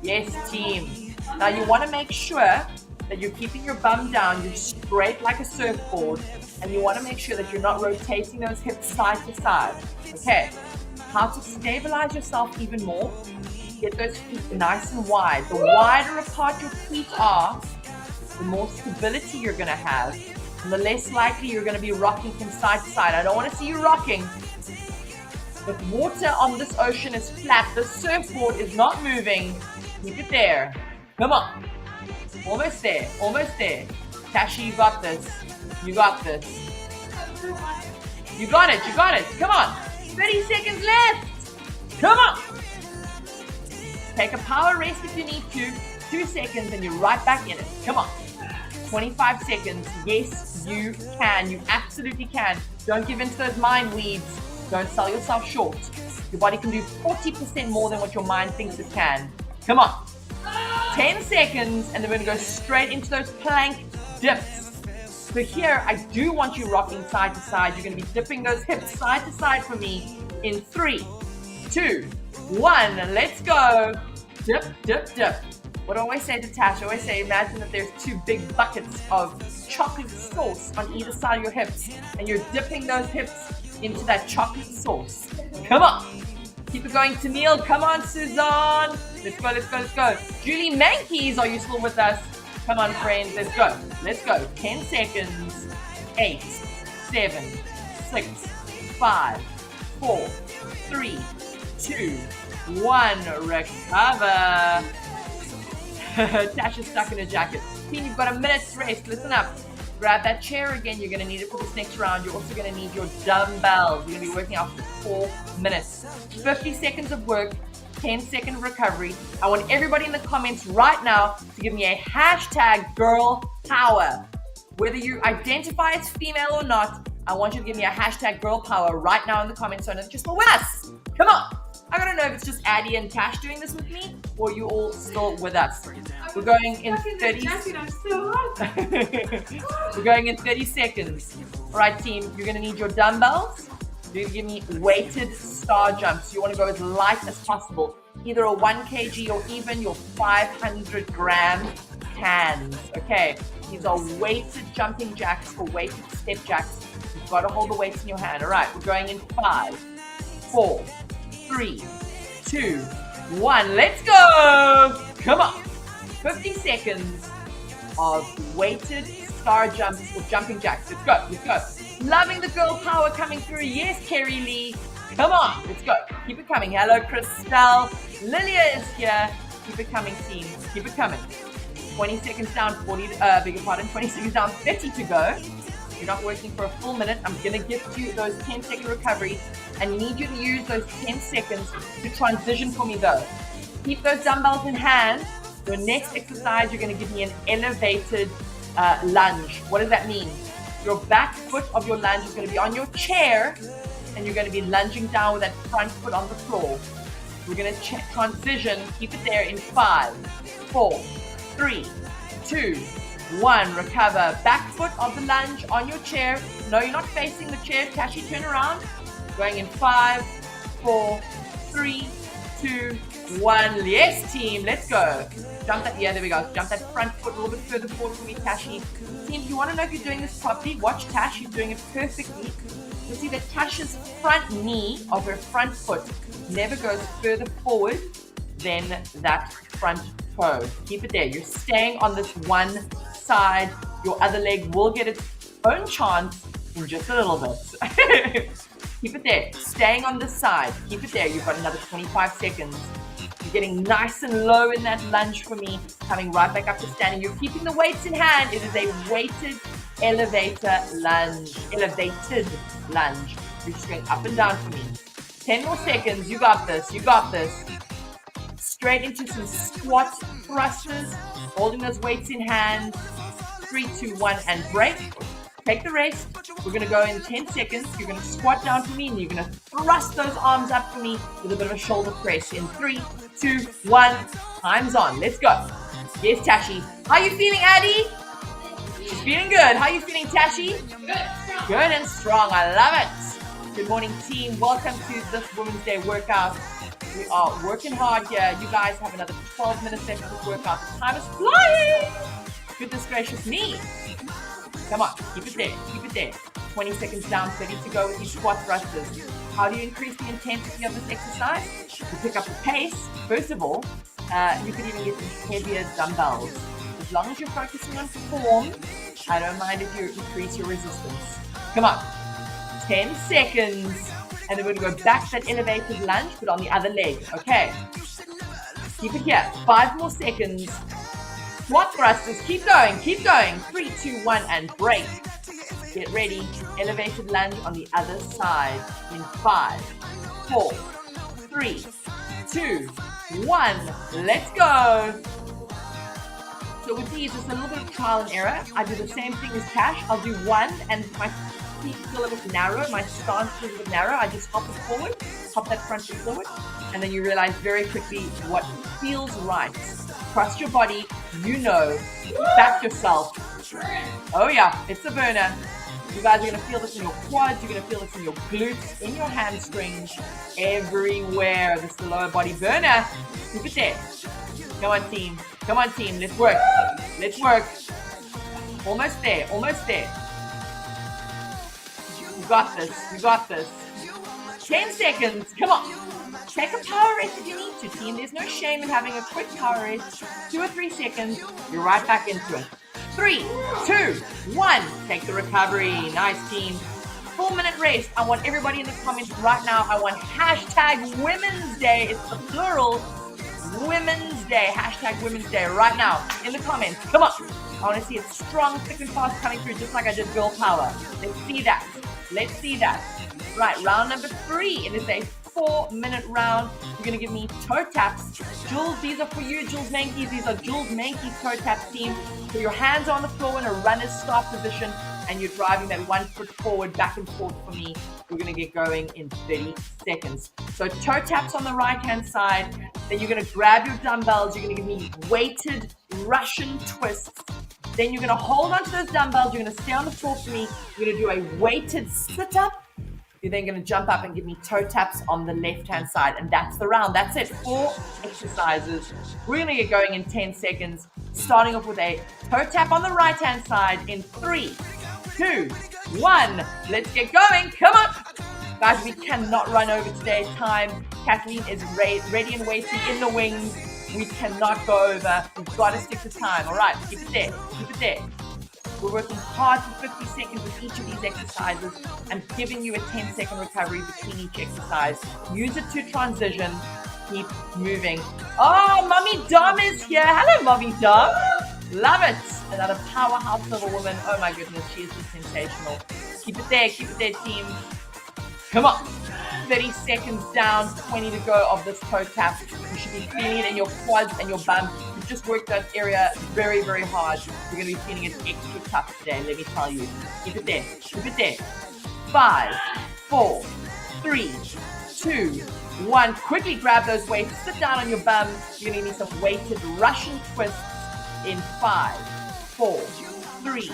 S2: Yes, team. Now you want to make sure that you're keeping your bum down. You're straight like a surfboard. And you want to make sure that you're not rotating those hips side to side. Okay. How to stabilize yourself even more. Get those feet nice and wide. The wider apart your feet are, the more stability you're going to have. And the less likely you're going to be rocking from side to side. I don't want to see you rocking. The water on this ocean is flat. The surfboard is not moving. Keep it there. Come on. Almost there. Almost there. Tashi, you got this. You got this. You got it. You got it. Come on. 30 seconds left. Come on. Take a power rest if you need to. 2 seconds and you're right back in it. Come on. 25 seconds. Yes, you can. You absolutely can. Don't give in to those mind weeds. Don't sell yourself short. Your body can do 40% more than what your mind thinks it can. Come on. 10 seconds, and then we're going to go straight into those plank dips. So here, I do want you rocking side to side. You're going to be dipping those hips side to side for me in 3, 2, 1. Let's go. Dip, dip, dip. What do I always say to Tash? I always say, imagine that there's 2 big buckets of chocolate sauce on either side of your hips, and you're dipping those hips into that chocolate sauce. Come on. Keep it going, Tennille. Come on, Suzanne. Let's go, let's go, let's go. Julie Mankeys, are you still with us? Come on, friends. Let's go. Let's go. 10 seconds. 8, 7, 6, 5, 4, 3, 2, 1. Recover. Tash is stuck in a jacket. Team, you've got a minute's rest. Listen up. Grab that chair again. You're going to need it for this next round. You're also going to need your dumbbells. You're going to be working out for 4 minutes. 50 seconds of work, 10-second recovery. I want everybody in the comments right now to give me a hashtag girl power. Whether you identify as female or not, I want you to give me a hashtag girl power right now in the comments so that you're still with us. Come on. I gotta know if it's just Addie and Tash doing this with me, or you all still with us. We're going in 30. We're going in 30 seconds. All right, team. You're gonna need your dumbbells. You're gonna give me weighted star jumps. You want to go as light as possible, either a 1 kg or even your 500 gram cans. Okay. These are weighted jumping jacks or weighted step jacks. You've got to hold the weights in your hand. All right. We're going in 5, 4, 3, 2, 1. Let's go. Come on. 50 seconds of weighted star jumps or jumping jacks. Let's go. Let's go. Loving the girl power coming through. Yes, Kerry Lee. Come on. Let's go. Keep it coming. Hello, Christelle. Lilia is here. Keep it coming, team. Keep it coming. 20 seconds down, 20 seconds down, 30 to go. You're not working for a full minute. I'm going to give you those 10-second recoveries, and I need you to use those 10 seconds to transition for me, though. Keep those dumbbells in hand. Your next exercise, you're going to give me an elevated lunge. What does that mean? Your back foot of your lunge is going to be on your chair, and you're going to be lunging down with that front foot on the floor. We're going to transition. Keep it there in 5, 4, 3, 2, 1. Recover. Back foot of the lunge on your chair. No, you're not facing the chair. Tashi, turn around. Going in 5, 4, 3, 2, 1. Yes, team. Let's go. Jump that. Yeah, there we go. Jump that front foot a little bit further forward for me, Tashi. Team, if you want to know if you're doing this properly, watch Tash. She's doing it perfectly. You'll see that Tash's front knee of her front foot never goes further forward than that front toe. Keep it there. You're staying on this one side. Your other leg will get its own chance in just a little bit. Keep it there. Staying on this side. Keep it there. You've got another 25 seconds. You're getting nice and low in that lunge for me. Coming right back up to standing. You're keeping the weights in hand. It is a weighted elevator lunge. Elevated lunge. You're just going up and down for me. 10 more seconds. You got this. You got this. Straight into some squat thrusters. Holding those weights in hand. 3, 2, 1, and break. Take the rest. We're going to go in 10 seconds. You're going to squat down for me, and you're going to thrust those arms up for me with a bit of a shoulder press. In 3, 2, 1. Time's on. Let's go. Yes, Tashi. How are you feeling, Addie? She's feeling good. How are you feeling, Tashi? Good and strong. I love it. Good morning, team. Welcome to this Women's Day workout. We are working hard here. You guys have another 12 minutes left of this workout. The time is flying. Goodness gracious me. Come on, keep it there, keep it there. 20 seconds down, 30 to go with these squat thrusters. How do you increase the intensity of this exercise? You pick up the pace. First of all, you could even get some heavier dumbbells. As long as you're focusing on form, I don't mind if you increase your resistance. Come on, 10 seconds. And then we're going to go back to that elevated lunge, but on the other leg. Okay, keep it here. 5 more seconds. Squat thrusters, keep going, keep going. 3, 2, 1, and break. Get ready. Elevated lunge on the other side in 5, 4, 3, 2, 1. Let's go. So with these, it's a little bit of trial and error. I do the same thing as Tash. I'll do one, and my feet feel a little bit narrow. My stance is a little bit narrow. I just hop it forward, hop that front foot forward, and then you realize very quickly what feels right. Trust your body, you know, back yourself. Oh yeah, it's a burner. You guys are going to feel this in your quads, you're going to feel this in your glutes, in your hamstrings, everywhere. This is the lower body burner. Keep it there. Come on, team. Come on, team. Let's work. Let's work. Almost there. Almost there. You got this. You got this. 10 seconds. Come on. Take a power rest if you need to, team. There's no shame in having a quick power rest. 2 or 3 seconds. You're right back into it. 3, 2, 1. Take the recovery. Nice, team. 4-minute rest. I want everybody in the comments right now. I want hashtag Women's Day. It's the plural. Women's Day. Hashtag Women's Day right now in the comments. Come on. I want to see it strong, thick, and fast coming through just like I did girl power. Let's see that. Let's see that. Right, round number 3. It is a 4-minute round. You're going to give me toe taps. Jules, these are for you. Jules Mankeys. These are Jules Mankeys toe taps, team. So your hands are on the floor in a runner's start position, and you're driving that 1 foot forward, back and forth for me. We're going to get going in 30 seconds. So toe taps on the right-hand side. Then you're going to grab your dumbbells. You're going to give me weighted Russian twists. Then you're going to hold onto those dumbbells. You're going to stay on the floor for me. You're going to do a weighted sit-up. You're then going to jump up and give me toe taps on the left-hand side. And that's the round. That's it. 4 exercises. We're going to get going in 10 seconds. Starting off with a toe tap on the right-hand side in 3, 2, 1. Let's get going. Come on. Guys, we cannot run over today. Time. Kathleen is ready and waiting in the wings. We cannot go over. We've got to stick to time. All right, keep it there. Keep it there. We're working hard for 50 seconds with each of these exercises and giving you a 10-second recovery between each exercise. Use it to transition. Keep moving. Oh, Mommy Dom is here. Hello, Mommy Dom. Love it. Another powerhouse of a woman. Oh my goodness, she is just sensational. Keep it there, team. Come on. 30 seconds down, 20 to go of this toe tap. You should be feeling it in your quads and your bum. You've just worked that area very, very hard. You're going to be feeling it extra tough today, let me tell you. Keep it there. Keep it there. 5, 4, 3, 2, 1. Quickly grab those weights. Sit down on your bum. You're going to need some weighted Russian twists in 5, 4, 3,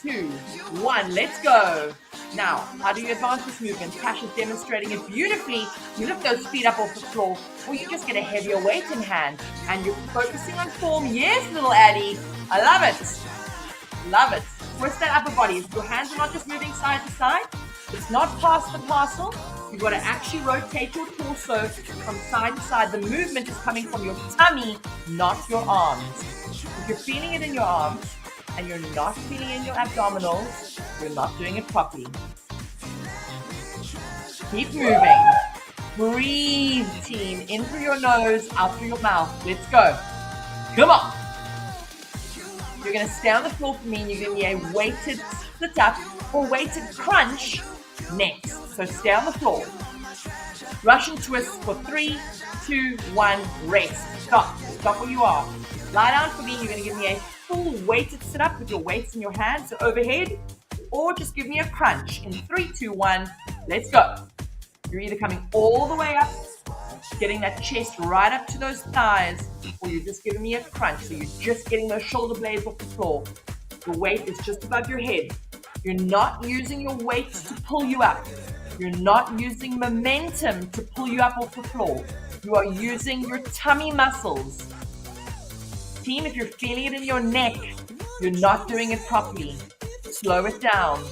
S2: 2, 1. Let's go. Now, how do you advance this movement? Tash is demonstrating it beautifully. You lift those feet up off the floor, or you just get a heavier weight in hand, and you're focusing on form. Yes, little Addie. I love it. Love it. Twist that upper body. Your hands are not just moving side to side. It's not past the parcel. You've got to actually rotate your torso from side to side. The movement is coming from your tummy, not your arms. If you're feeling it in your arms, and you're not feeling it in your abdominals, you're not doing it properly. Keep moving. Breathe, team. In through your nose, out through your mouth. Let's go. Come on. You're going to stay on the floor for me, and you're going to be a weighted sit-up or weighted crunch next. So stay on the floor. Russian twist for 3, 2, 1, rest. Stop. Stop where you are. Lie down for me. You're going to give me a full weighted sit-up with your weights in your hands, so overhead, or just give me a crunch in 3, 2, 1. Let's go. You're either coming all the way up, getting that chest right up to those thighs, or you're just giving me a crunch, so you're just getting those shoulder blades off the floor. The weight is just above your head. You're not using your weight to pull you up. You're not using momentum to pull you up off the floor. You are using your tummy muscles. Team, if you're feeling it in your neck, you're not doing it properly. Slow it down.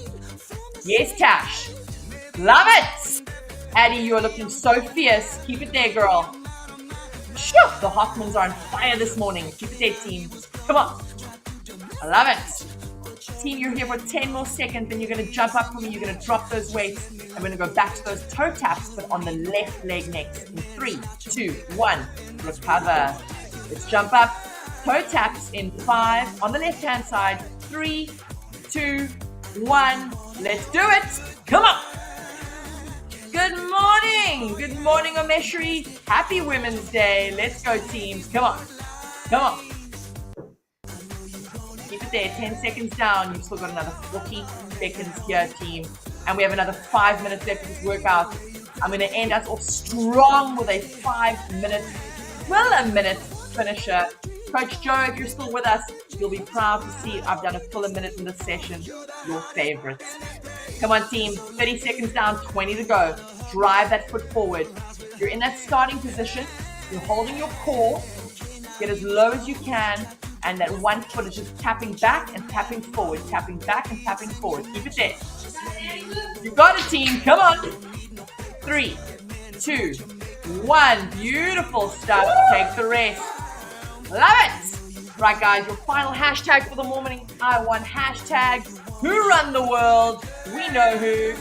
S2: Yes, Tash. Love it. Addie, you're looking so fierce. Keep it there, girl. Shoo! The Hoffmans are on fire this morning. Keep it there, team. Come on. I love it. Team, you're here for 10 more seconds, then you're going to jump up for me. You're going to drop those weights. I'm going to go back to those toe taps, but on the left leg next. In 3, 2, 1. Recover. Let's jump up. Toe taps in 5 on the left hand side. 3, 2, 1. Let's do it. Come on. Good morning. Good morning, Omeshri. Happy Women's Day. Let's go, teams. Come on. Come on. Keep it there. 10 seconds down. You've still got another 40 seconds here, team. And we have another 5 minutes left of this workout. I'm going to end us off strong with a 5-minute, a minute finisher. Coach Joe, if you're still with us, you'll be proud to see I've done a full minute in this session. Your favorites. Come on, team. 30 seconds down, 20 to go. Drive that foot forward. You're in that starting position. You're holding your core. Get as low as you can. And that one foot is just tapping back and tapping forward. Tapping back and tapping forward. Keep it there. You got it, team. Come on. 3, 2, 1. Beautiful stuff. Take the rest. Love it. Right, guys, your final hashtag for the morning. I want hashtag who run the world. We know who.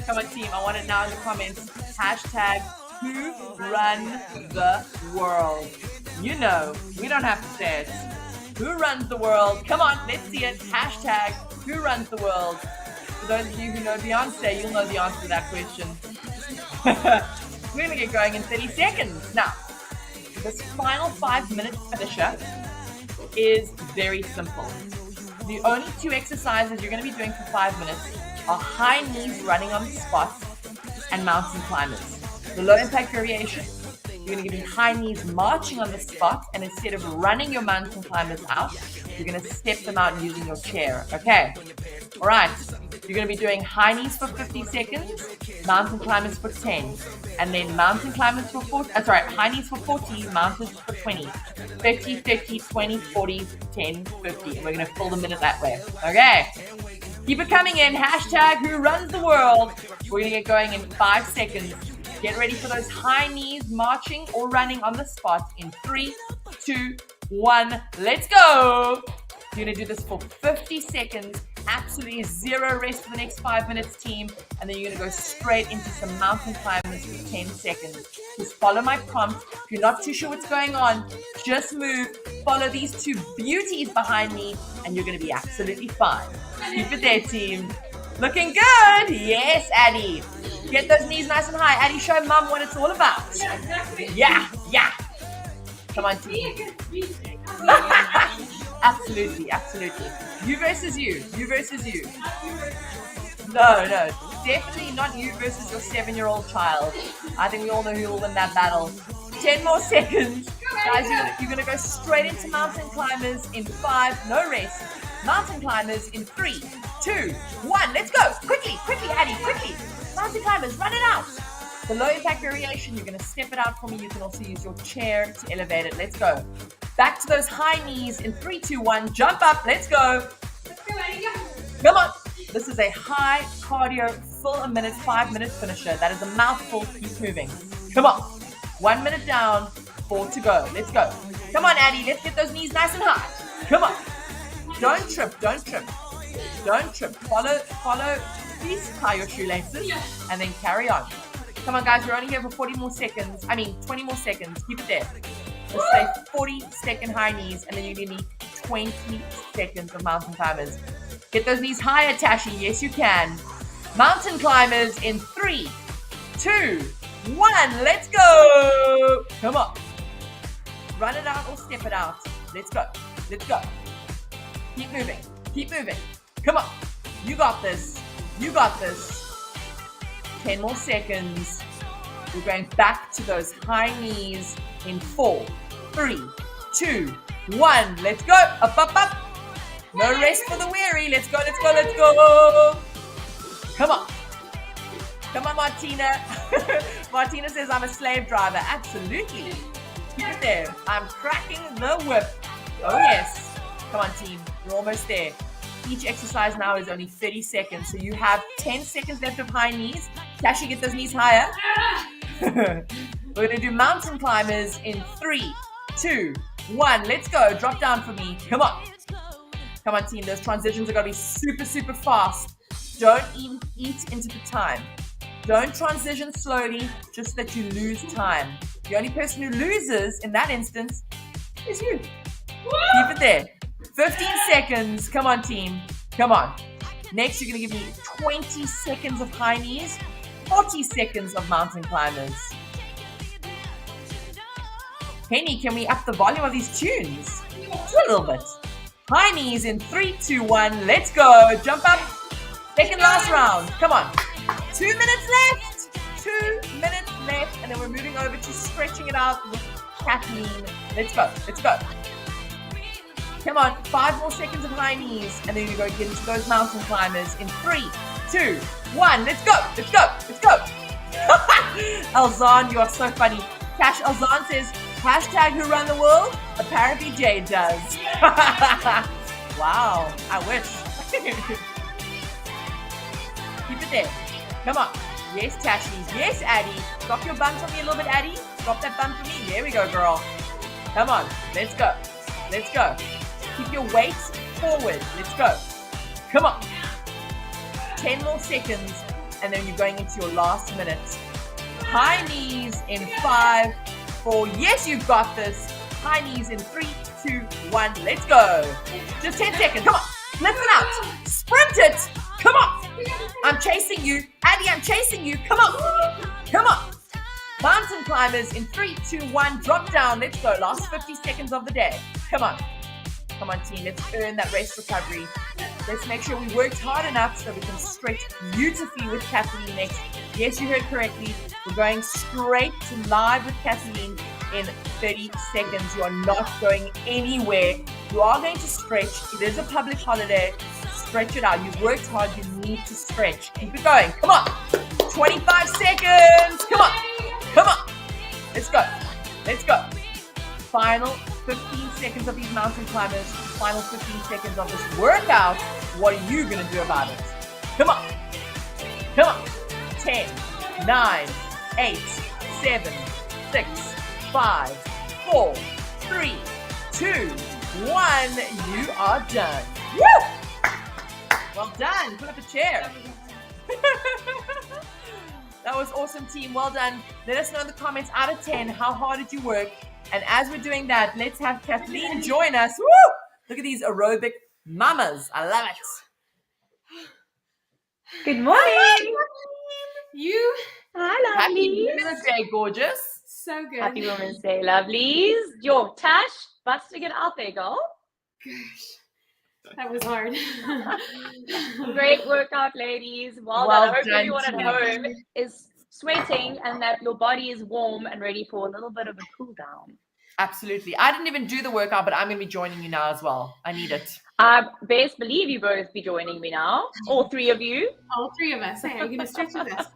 S2: Come on, team. I want it now in the comments. Hashtag who run the world. You know, we don't have to say it. Who runs the world? Come on, let's see it. Hashtag who runs the world. For those of you who know Beyonce, you'll know the answer to that question. We're going to get going in 30 seconds. Now, this final 5-minute finisher is very simple. The only 2 exercises you're going to be doing for 5 minutes are high knees running on the spot and mountain climbers. The low impact variation, you're going to give me high knees marching on the spot, and instead of running your mountain climbers out, you're going to step them out using your chair. Okay. All right. You're going to be doing high knees for 50 seconds, mountain climbers for 10, and then mountain climbers for 40, high knees for 40, mountains for 20, 50, 50, 20, 40, 10, 50. And we're going to fill the minute that way. Okay. Keep it coming in. Hashtag who runs the world. We're going to get going in 5 seconds. Get ready for those high knees, marching or running on the spot in 3, 2, 1. Let's go. You're going to do this for 50 seconds. Absolutely zero rest for the next 5 minutes, team. And then you're going to go straight into some mountain climbers for 10 seconds. Just follow my prompt. If you're not too sure what's going on, just move. Follow these two beauties behind me, and you're going to be absolutely fine. Keep it there, team. Looking good. Yes, Addie. Get those knees nice and high. Addie, show mum what it's all about. Yeah. Come on, team. Absolutely. You versus you. No. Definitely not you versus your 7-year-old child. I think we all know who will win that battle. 10 more seconds. Guys, you're going to go straight into mountain climbers in 5. No rest. Mountain climbers in 3, 2, 1. Let's go. Quickly, Addie, quickly. Mountain climbers, run it out. The low impact variation, you're going to step it out for me. You can also use your chair to elevate it. Let's go. Back to those high knees in 3, 2, 1. Jump up. Let's go. Come on. This is a high cardio, full a minute, 5 minute finisher. That is a mouthful. Keep moving. Come on. 1 minute down, 4 to go. Let's go. Come on, Addie. Let's get those knees nice and high. Come on. Don't trip. Follow. Please tie your shoelaces and then carry on. Come on, guys. We're only here for 20 more seconds. Keep it there. Let's say 40-second high knees, and then you're going to need 20 seconds of mountain climbers. Get those knees higher, Tashi. Yes, you can. Mountain climbers in 3, 2, 1. Let's go. Come on. Run it out or step it out. Let's go. Keep moving. Come on. You got this. 10 more seconds. We're going back to those high knees in 4, 3, 2, 1. Let's go. Up. No rest for the weary. Let's go. Come on, Martina. Martina says I'm a slave driver. Absolutely. Keep it there. I'm cracking the whip. Oh, yes. Come on, team. You're almost there. Each exercise now is only 30 seconds. So you have 10 seconds left of high knees. Tashi, get those knees higher. We're going to do mountain climbers in 3, 2, 1. Let's go. Drop down for me. Come on, team. Those transitions are going to be super, super fast. Don't even eat into the time. Don't transition slowly just so that you lose time. The only person who loses in that instance is you. Keep it there. 15 seconds. Come on, team. Come on. Next, you're going to give me 20 seconds of high knees, 40 seconds of mountain climbers. Penny, can we up the volume of these tunes? Just a little bit. High knees in 3, 2, 1. Let's go. Jump up. Second last round. Come on. 2 minutes left. 2 minutes left. And then we're moving over to stretching it out with Kathleen. Let's go. Come on, 5 more seconds of high knees, and then you go get into those mountain climbers in 3, 2, 1. Let's go. Elzan, you are so funny. Cash Elzan says, hashtag who run the world? Apparently Jade does. Wow, I wish. Keep it there. Come on. Yes, Tashi. Yes, Addie. Drop your bum for me a little bit, Addie. Drop that bum for me. There we go, girl. Come on. Let's go. Keep your weight forward. Let's go. Come on. 10 more seconds, and then you're going into your last minute. High knees in 5, 4. Yes, you've got this. High knees in 3, 2, 1. Let's go. Just 10 seconds. Come on. Lift it out. Sprint it. Come on. I'm chasing you. Addie, I'm chasing you. Come on. Mountain climbers in 3, 2, 1. Drop down. Let's go. Last 50 seconds of the day. Come on, team. Let's earn that rest recovery. Let's make sure we worked hard enough so we can stretch beautifully with Kathleen next. Yes, you heard correctly. We're going straight to live with Kathleen in 30 seconds. You are not going anywhere. You are going to stretch. It is a public holiday. Stretch it out. You've worked hard. You need to stretch. Keep it going. Come on. 25 seconds. Come on. Let's go. Final 15 seconds of these mountain climbers, final 15 seconds of this workout. What are you going to do about it? Come on. Come on. 10, 9, 8, 7, 6, 5, 4, 3, 2, 1. You are done. Woo! Well done. Put up a chair. That was awesome, team. Well done. Let us know in the comments, out of 10, how hard did you work? And as we're doing that, let's have Kathleen join us. Woo! Look at these aerobic mamas. I love it.
S5: Good morning.
S1: You
S5: Hi,
S2: Happy
S5: lovelies.
S2: Women's Day, gorgeous.
S1: so good.
S5: Happy Women's Day, lovelies. Yo, Tash, busting it out there, girl.
S1: Gosh, that was hard.
S5: Great workout, ladies. Well
S2: Well
S5: done. I hope
S2: done,
S5: everyone at
S2: team.
S5: home is sweating and that your body is warm and ready for a little bit of a cool down.
S2: Absolutely. I didn't even do the workout, but I'm going to be joining you now as well. I need it.
S5: Best believe you both be joining me now. All three of you.
S1: All three of us. Hey, are you going to stretch with us?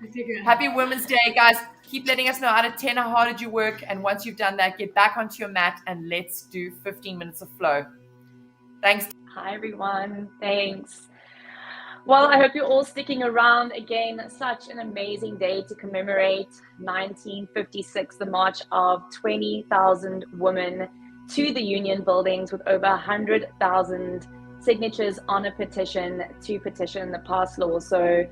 S2: Happy Women's Day, guys. Keep letting us know out of 10 how hard did you work. And once you've done that, get back onto your mat and let's do 15 minutes of flow. Thanks.
S5: Hi, everyone. Thanks. Well, I hope you're all sticking around. Again, such an amazing day to commemorate 1956, the march of 20,000 women to the Union buildings with over 100,000 signatures on a petition to petition the pass law. So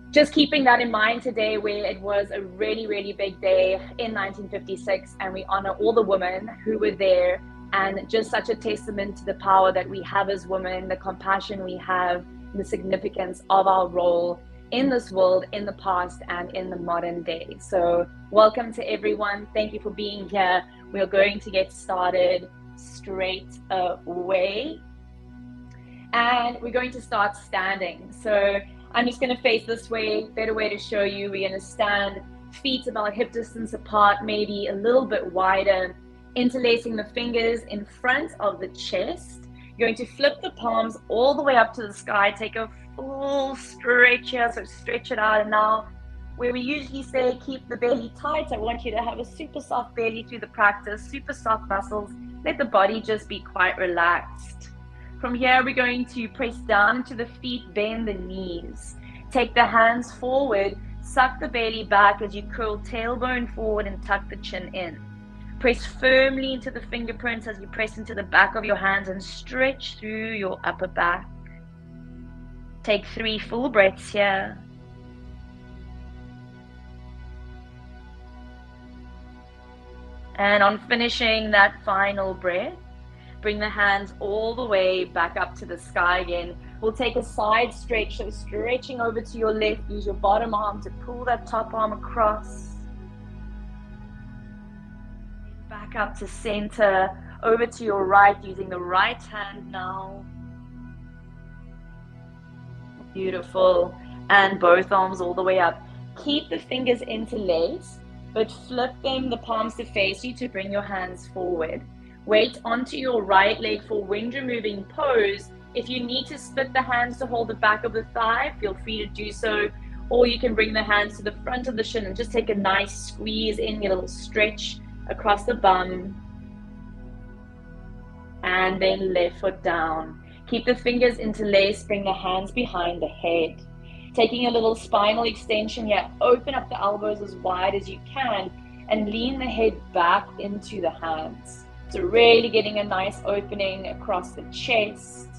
S5: just keeping that in mind today, where it was a really, really big day in 1956, and we honor all the women who were there, and just such a testament to the power that we have as women, the compassion we have, the significance of our role in this world, in the past and in the modern day. So welcome to everyone. Thank you for being here. We are going to get started straight away. And we're going to start standing. So I'm just going to face this way. Better way to show you. We're going to stand feet about hip distance apart, maybe a little bit wider, interlacing the fingers in front of the chest. You're going to flip the palms all the way up to the sky. Take a full stretch here, so stretch it out. And now, where we usually say keep the belly tight, I want you to have a super soft belly through the practice, super soft muscles. Let the body just be quite relaxed. From here, we're going to press down into the feet, bend the knees. Take the hands forward, suck the belly back as you curl tailbone forward and tuck the chin in. Press firmly into the fingerprints as you press into the back of your hands and stretch through your upper back. Take 3 full breaths here. And on finishing that final breath, bring the hands all the way back up to the sky again. We'll take a side stretch, so stretching over to your left. Use your bottom arm to pull that top arm across. Back up to center, over to your right, using the right hand now. Beautiful. And both arms all the way up. Keep the fingers interlaced, but flip them, the palms to face you, to bring your hands forward. Weight onto your right leg for wind removing pose. If you need to split the hands to hold the back of the thigh, feel free to do so. Or you can bring the hands to the front of the shin and just take a nice squeeze in, your little stretch across the bum, and then left foot down. Keep the fingers interlaced, bring the hands behind the head. Taking a little spinal extension here, open up the elbows as wide as you can and lean the head back into the hands. So really getting a nice opening across the chest,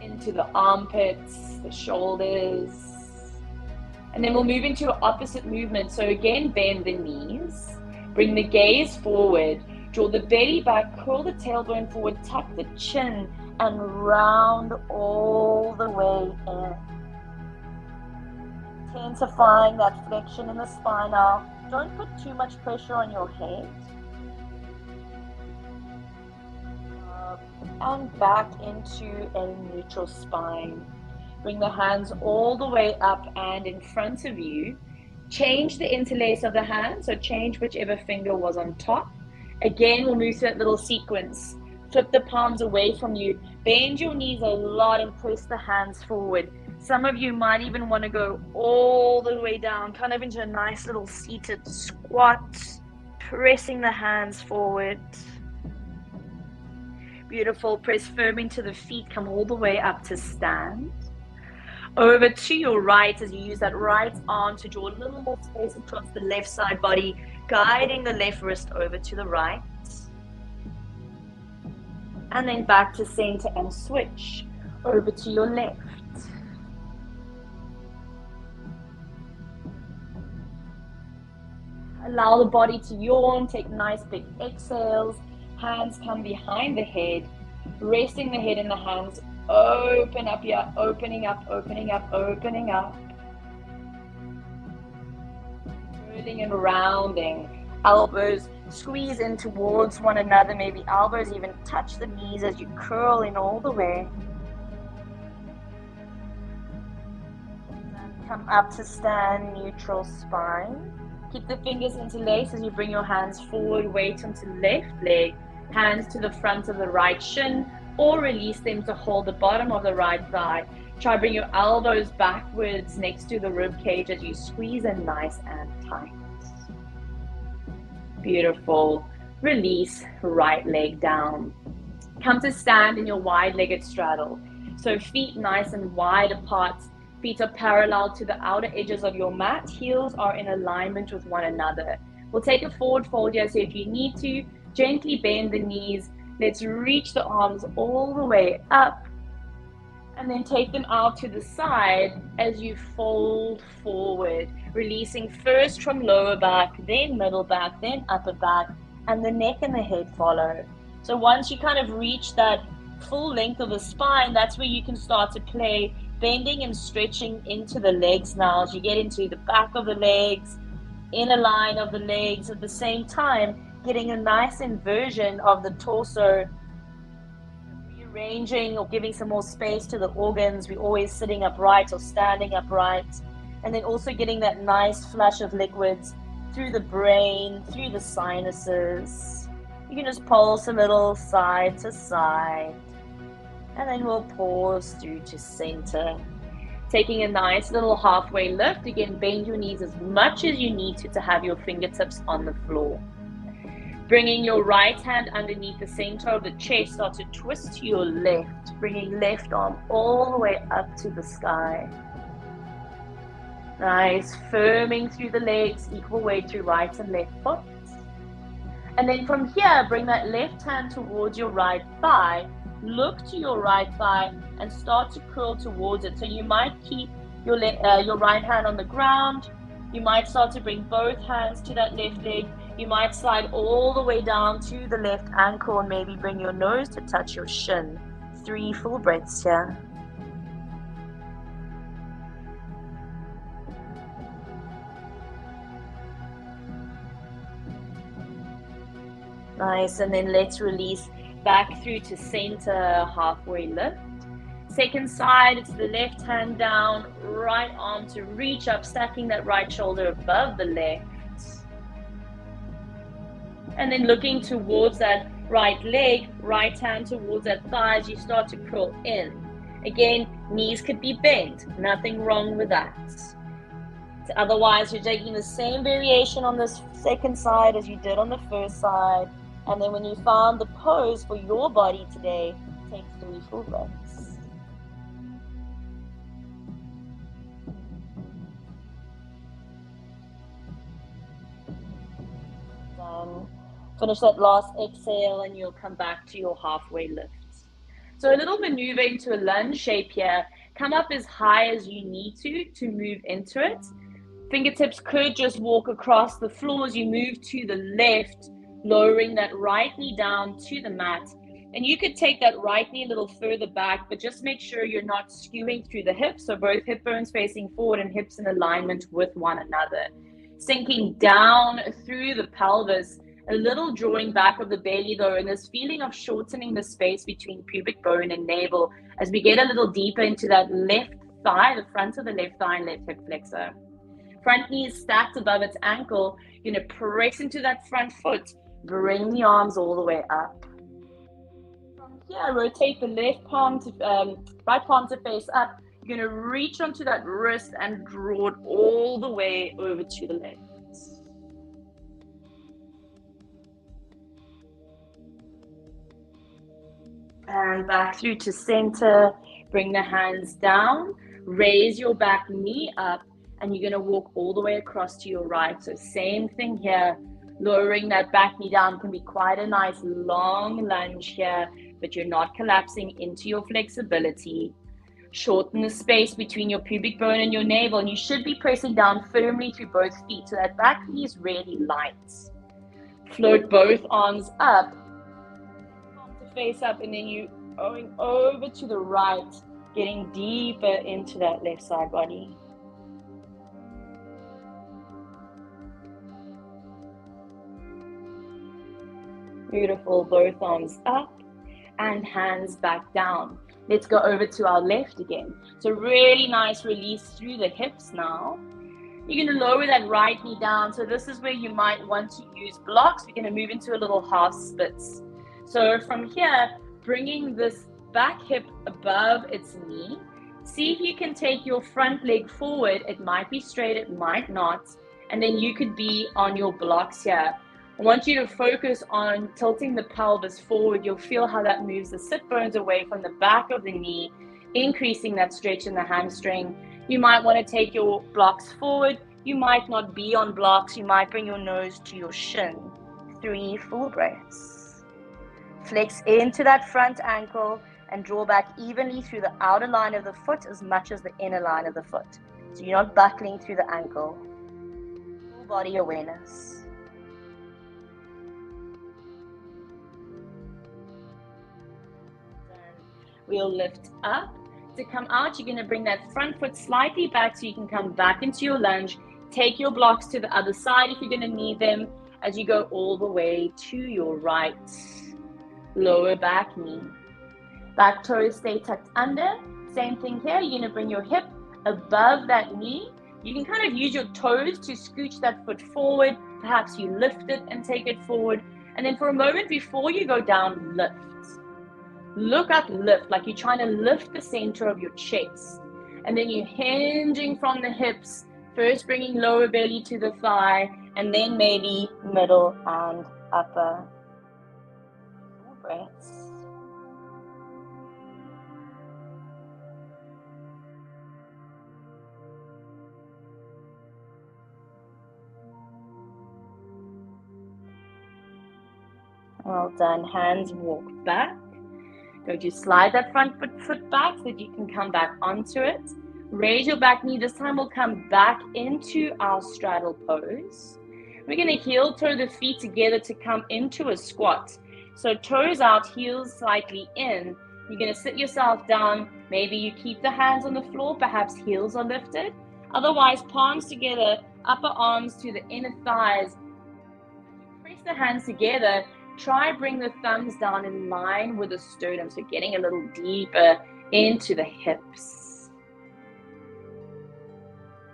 S5: into the armpits, the shoulders. And then we'll move into an opposite movement. So again, bend the knees. Bring the gaze forward, draw the belly back, curl the tailbone forward, tuck the chin, and round all the way in. Intensifying that flexion in the spine now. Don't put too much pressure on your head. And back into a neutral spine. Bring the hands all the way up and in front of you. Change the interlace of the hand, so change whichever finger was on top. Again, we'll move to that little sequence. Flip the palms away from you. Bend your knees a lot and press the hands forward. Some of you might even want to go all the way down, kind of into a nice little seated squat, pressing the hands forward. Beautiful. Press firm into the feet. Come all the way up to stand. Over to your right as you use that right arm to draw a little more space across the left side body, guiding the left wrist over to the right. And then back to center and switch over to your left. Allow the body to yawn, take nice big exhales. Hands come behind the head, resting the head in the hands. Open up here, opening up, opening up, opening up. Curling and rounding. Elbows squeeze in towards one another. Maybe elbows even touch the knees as you curl in all the way. Come up to stand, neutral spine. Keep the fingers interlaced as you bring your hands forward, weight onto left leg, hands to the front of the right shin, or release them to hold the bottom of the right thigh. Try bring your elbows backwards next to the rib cage as you squeeze in nice and tight. Beautiful. Release, right leg down. Come to stand in your wide-legged straddle. So feet nice and wide apart. Feet are parallel to the outer edges of your mat. Heels are in alignment with one another. We'll take a forward fold here, so if you need to, gently bend the knees. Let's reach the arms all the way up and then take them out to the side as you fold forward, releasing first from lower back, then middle back, then upper back, and the neck and the head follow. So once you kind of reach that full length of the spine, that's where you can start to play bending and stretching into the legs now as you get into the back of the legs, inner line of the legs, at the same time getting a nice inversion of the torso, rearranging or giving some more space to the organs. We're always sitting upright or standing upright, and then also getting that nice flush of liquids through the brain, through the sinuses. You can just pulse a little side to side. And then we'll pause through to center. Taking a nice little halfway lift. Again, bend your knees as much as you need to have your fingertips on the floor. Bringing your right hand underneath the center of the chest. Start to twist to your left. Bringing left arm all the way up to the sky. Nice. Firming through the legs. Equal weight through right and left foot. And then from here, bring that left hand towards your right thigh. Look to your right thigh and start to curl towards it. So you might keep your right hand on the ground. You might start to bring both hands to that left leg. You might slide all the way down to the left ankle and maybe bring your nose to touch your shin. 3 full breaths here. Nice, and then let's release back through to center, halfway lift. Second side, it's the left hand down, right arm to reach up, stacking that right shoulder above the left. And then looking towards that right leg, right hand towards that thigh as you start to curl in. Again, knees could be bent, nothing wrong with that. Otherwise, you're taking the same variation on this second side as you did on the first side. And then when you found the pose for your body today, take 3 full breaths. Then finish that last exhale and you'll come back to your halfway lift. So a little maneuver into a lunge shape here. Come up as high as you need to move into it. Fingertips could just walk across the floor as you move to the left, lowering that right knee down to the mat. And you could take that right knee a little further back, but just make sure you're not skewing through the hips. So both hip bones facing forward and hips in alignment with one another. Sinking down through the pelvis, a little drawing back of the belly though, and this feeling of shortening the space between pubic bone and navel as we get a little deeper into that left thigh, the front of the left thigh and left hip flexor. Front knee is stacked above its ankle. You're going to press into that front foot. Bring the arms all the way up. From here, rotate the left palm to right palm to face up. You're going to reach onto that wrist and draw it all the way over to the left. And back through to center. Bring the hands down. Raise your back knee up. And you're going to walk all the way across to your right. So same thing here. Lowering that back knee down can be quite a nice long lunge here, but you're not collapsing into your flexibility. Shorten the space between your pubic bone and your navel, and you should be pressing down firmly through both feet so that back knee is really light. Float both arms up, palm to face up, and then you going over to the right, getting deeper into that left side body. Beautiful, both arms up and hands back down. Let's go over to our left again. So really nice release through the hips now. You're going to lower that right knee down. So this is where you might want to use blocks. We're going to move into a little half splits. So from here, bringing this back hip above its knee. See if you can take your front leg forward. It might be straight, it might not. And then you could be on your blocks here. I want you to focus on tilting the pelvis forward. You'll feel how that moves the sit bones away from the back of the knee, increasing that stretch in the hamstring. You might want to take your blocks forward. You might not be on blocks. You might bring your nose to your shin. 3 full breaths. Flex into that front ankle and draw back evenly through the outer line of the foot as much as the inner line of the foot. So you're not buckling through the ankle. Full body awareness. We'll lift up. To come out, you're going to bring that front foot slightly back so you can come back into your lunge. Take your blocks to the other side if you're going to need them as you go all the way to your right. Lower back knee. Back toes stay tucked under. Same thing here. You're going to bring your hip above that knee. You can kind of use your toes to scooch that foot forward. Perhaps you lift it and take it forward. And then for a moment before you go down, lift. Look up, lift, like you're trying to lift the center of your chest. And then you're hinging from the hips, first bringing lower belly to the thigh, and then maybe middle and upper. Full breaths. Well done. Hands walk back. Going to slide that front foot back so that you can come back onto it. Raise your back knee. This time we'll come back into our straddle pose. We're going to heel toe the feet together to come into a squat. So toes out, heels slightly in. You're going to sit yourself down. Maybe you keep the hands on the floor. Perhaps heels are lifted. Otherwise, palms together, upper arms to the inner thighs. Press the hands together. Try bring the thumbs down in line with the sternum, so getting a little deeper into the hips.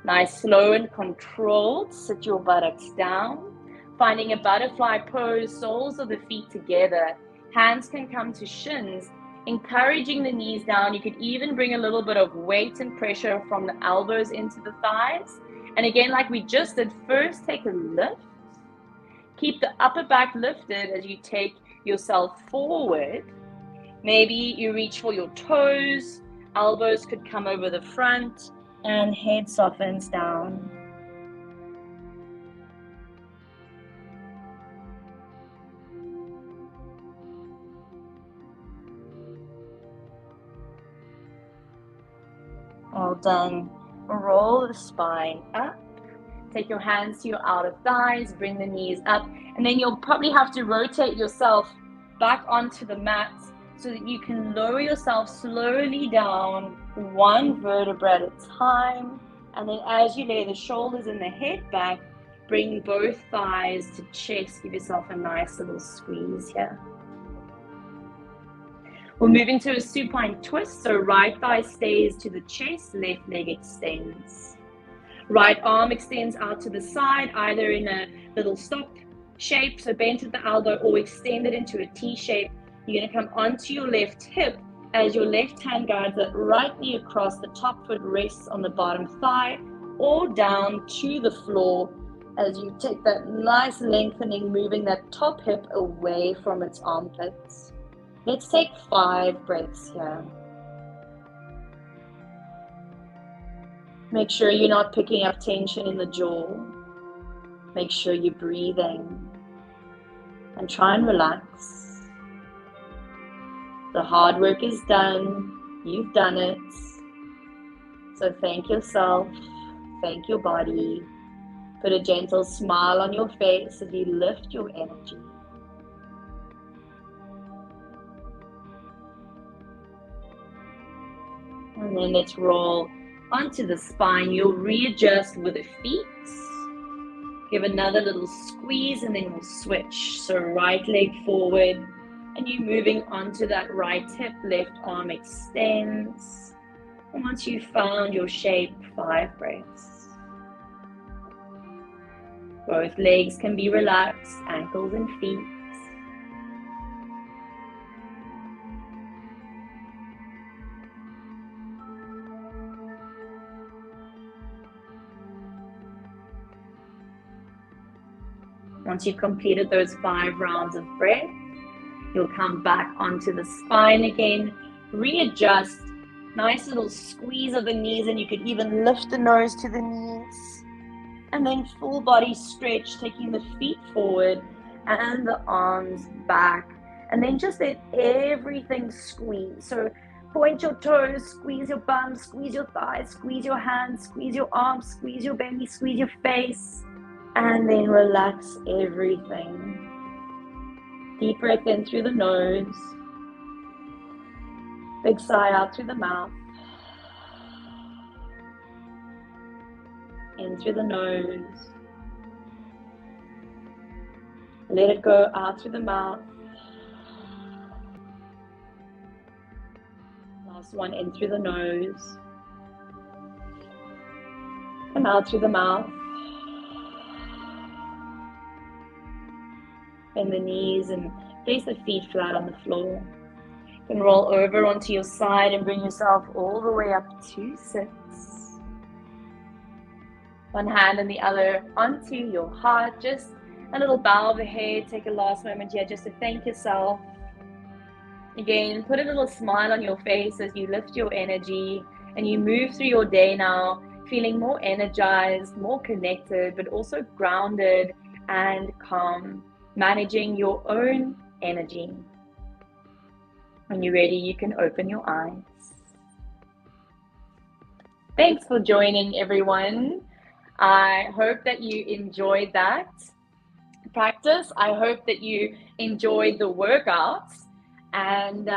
S5: Nice, slow and controlled. Sit your buttocks down. Finding a butterfly pose, soles of the feet together. Hands can come to shins, encouraging the knees down. You could even bring a little bit of weight and pressure from the elbows into the thighs. And again, like we just did, first take a lift. Keep the upper back lifted as you take yourself forward. Maybe you reach for your toes, elbows could come over the front, and head softens down. Well done. Roll the spine up. Take your hands to your outer thighs, bring the knees up, and then you'll probably have to rotate yourself back onto the mat so that you can lower yourself slowly down, one vertebra at a time. And then as you lay the shoulders and the head back, bring both thighs to chest. Give yourself a nice little squeeze here. We'll move into a supine twist. So right thigh stays to the chest, left leg extends. Right arm extends out to the side, either in a little stop shape, so bent at the elbow, or extended into a T shape. You're going to come onto your left hip as your left hand guides it right knee across, the top foot rests on the bottom thigh, or down to the floor as you take that nice lengthening, moving that top hip away from its armpits. Let's take 5 breaths here. Make sure you're not picking up tension in the jaw. Make sure you're breathing and try and relax. The hard work is done. You've done it. So thank yourself. Thank your body. Put a gentle smile on your face as you lift your energy. And then let's roll onto the spine. You'll readjust with the feet. Give another little squeeze and then we'll switch. So right leg forward and you're moving onto that right hip, left arm extends. And once you've found your shape, 5 breaths. Both legs can be relaxed, ankles and feet. Once you've completed those 5 rounds of breath, you'll come back onto the spine again, readjust, nice little squeeze of the knees, and you could even lift the nose to the knees. And then full body stretch, taking the feet forward and the arms back. And then just let everything squeeze. So point your toes, squeeze your bum, squeeze your thighs, squeeze your hands, squeeze your arms, squeeze your belly, squeeze your face. And then relax everything. Deep breath in through the nose. Big sigh out through the mouth. In through the nose. Let it go out through the mouth. Last one, in through the nose. And out through the mouth. Bend the knees and place the feet flat on the floor. You can roll over onto your side and bring yourself all the way up to sits. One hand and the other onto your heart. Just a little bow of the head. Take a last moment here just to thank yourself. Again, put a little smile on your face as you lift your energy and you move through your day now, feeling more energized, more connected, but also grounded and calm. Managing your own energy. When you're ready, you can open your eyes. Thanks for joining, everyone. I hope that you enjoyed that practice. I hope that you enjoyed the workouts. And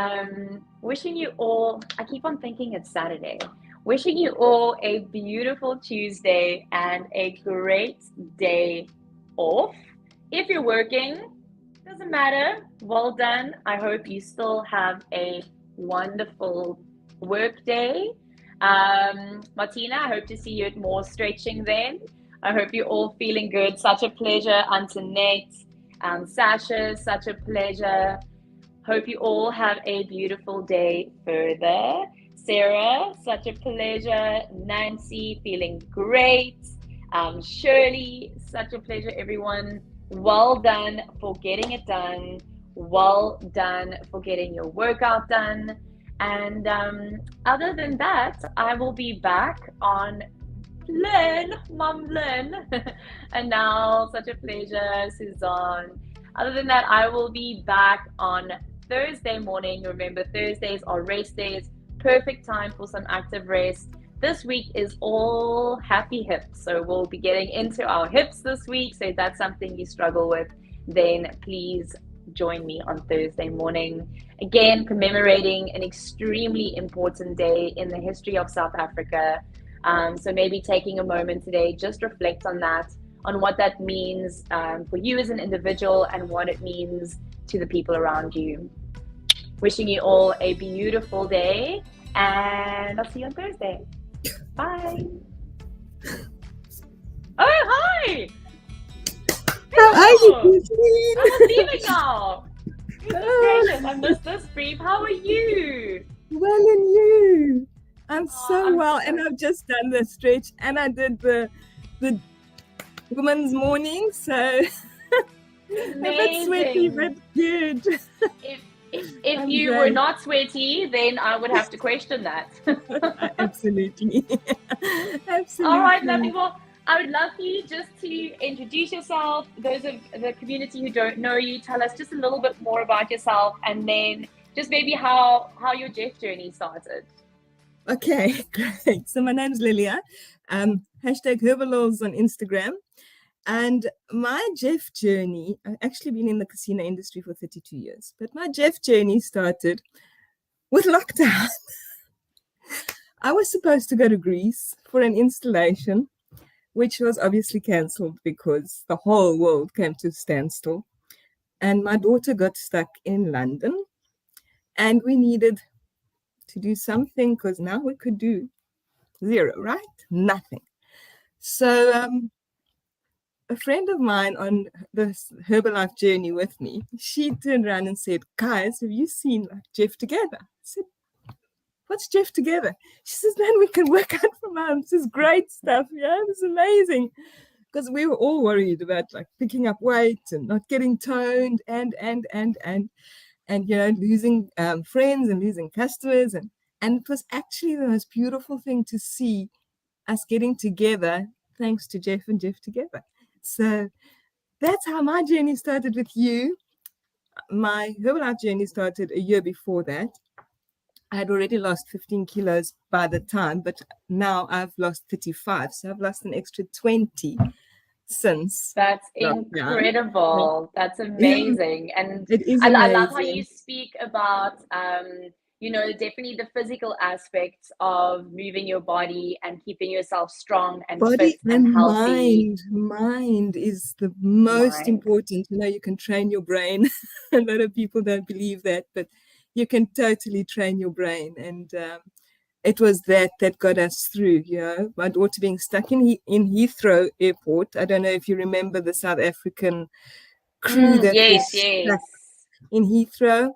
S5: wishing you all, I keep on thinking it's Saturday. Wishing you all a beautiful Tuesday and a great day off. If you're working, doesn't matter. Well done. I hope you still have a wonderful work day. Martina, I hope to see you at more stretching then. I hope you're all feeling good. Such a pleasure. Antoinette, Sasha, such a pleasure. Hope you all have a beautiful day further. Sarah, such a pleasure. Nancy, feeling great. Shirley, such a pleasure, everyone. Well done for getting it done. Well done for getting your workout done. And other than that, I will be back on Mom Learn. And now, such a pleasure, Suzanne. Other than that, I will be back on Thursday morning. Remember, Thursdays are rest days. Perfect time for some active rest. This week is all happy hips, so we'll be getting into our hips this week. So if that's something you struggle with, then please join me on Thursday morning. Again, commemorating an extremely important day in the history of South Africa. So maybe taking a moment today, just reflect on that, on what that means for you as an individual and what it means to the people around you. Wishing you all a beautiful day, and I'll see you on Thursday. Bye. Oh, hi.
S6: How are you, Kathleen?
S5: I'm leaving now. Goodness gracious, I missed this brief. How are you?
S6: Well, and you? I'm
S5: I'm
S6: well,
S5: so-
S6: and I've just done the stretch, and I did the women's morning, so a bit sweaty,
S5: Amazing.
S6: but good.
S5: If If
S6: I'm
S5: you were
S6: great.
S5: not sweaty, then I would have to question that.
S6: Absolutely.
S5: All right, lovely.
S6: Absolutely.
S5: Well, I would love for you just to introduce yourself. Those of the community who don't know you, tell us just a little bit more about yourself, and then just maybe how your Jeff journey started.
S6: Okay, great. So my name's Lilia. Hashtag Herbalogs on Instagram. And my Jeff journey, I've actually been in the casino industry for 32 years, but my Jeff journey started with lockdown. I was supposed to go to Greece for an installation, which was obviously cancelled because the whole world came to a standstill. And my daughter got stuck in London, and we needed to do something because now we could do zero, right? Nothing. So a friend of mine on this Herbalife journey with me, she turned around and said, guys, have you seen Jeff Together? I said, what's Jeff Together? She says, man, we can work out from home. This is great stuff. Yeah, it was amazing. Because we were all worried about like picking up weight and not getting toned and you know, losing friends and losing customers. And it was actually the most beautiful thing to see us getting together thanks to Jeff and Jeff Together. So that's how my journey started with you. My Herbalife journey started a year before that. I had already lost 15 kilos by the time, but now I've lost 35. So I've lost an extra 20 since.
S5: That's
S6: lockdown.
S5: incredible. That's amazing. And
S6: It is
S5: I
S6: amazing.
S5: love how you speak about, you know, definitely the physical aspects of moving your body and keeping yourself strong and
S6: Body
S5: fit and healthy.
S6: mind is the most
S5: Mind.
S6: important. You know, you can train your brain. A lot of people don't believe that, but you can totally train your brain. And it was that got us through. You know, my daughter being stuck in Heathrow Airport. I don't know if you remember the South African crew that was
S5: Yes,
S6: stuck
S5: yes.
S6: in Heathrow.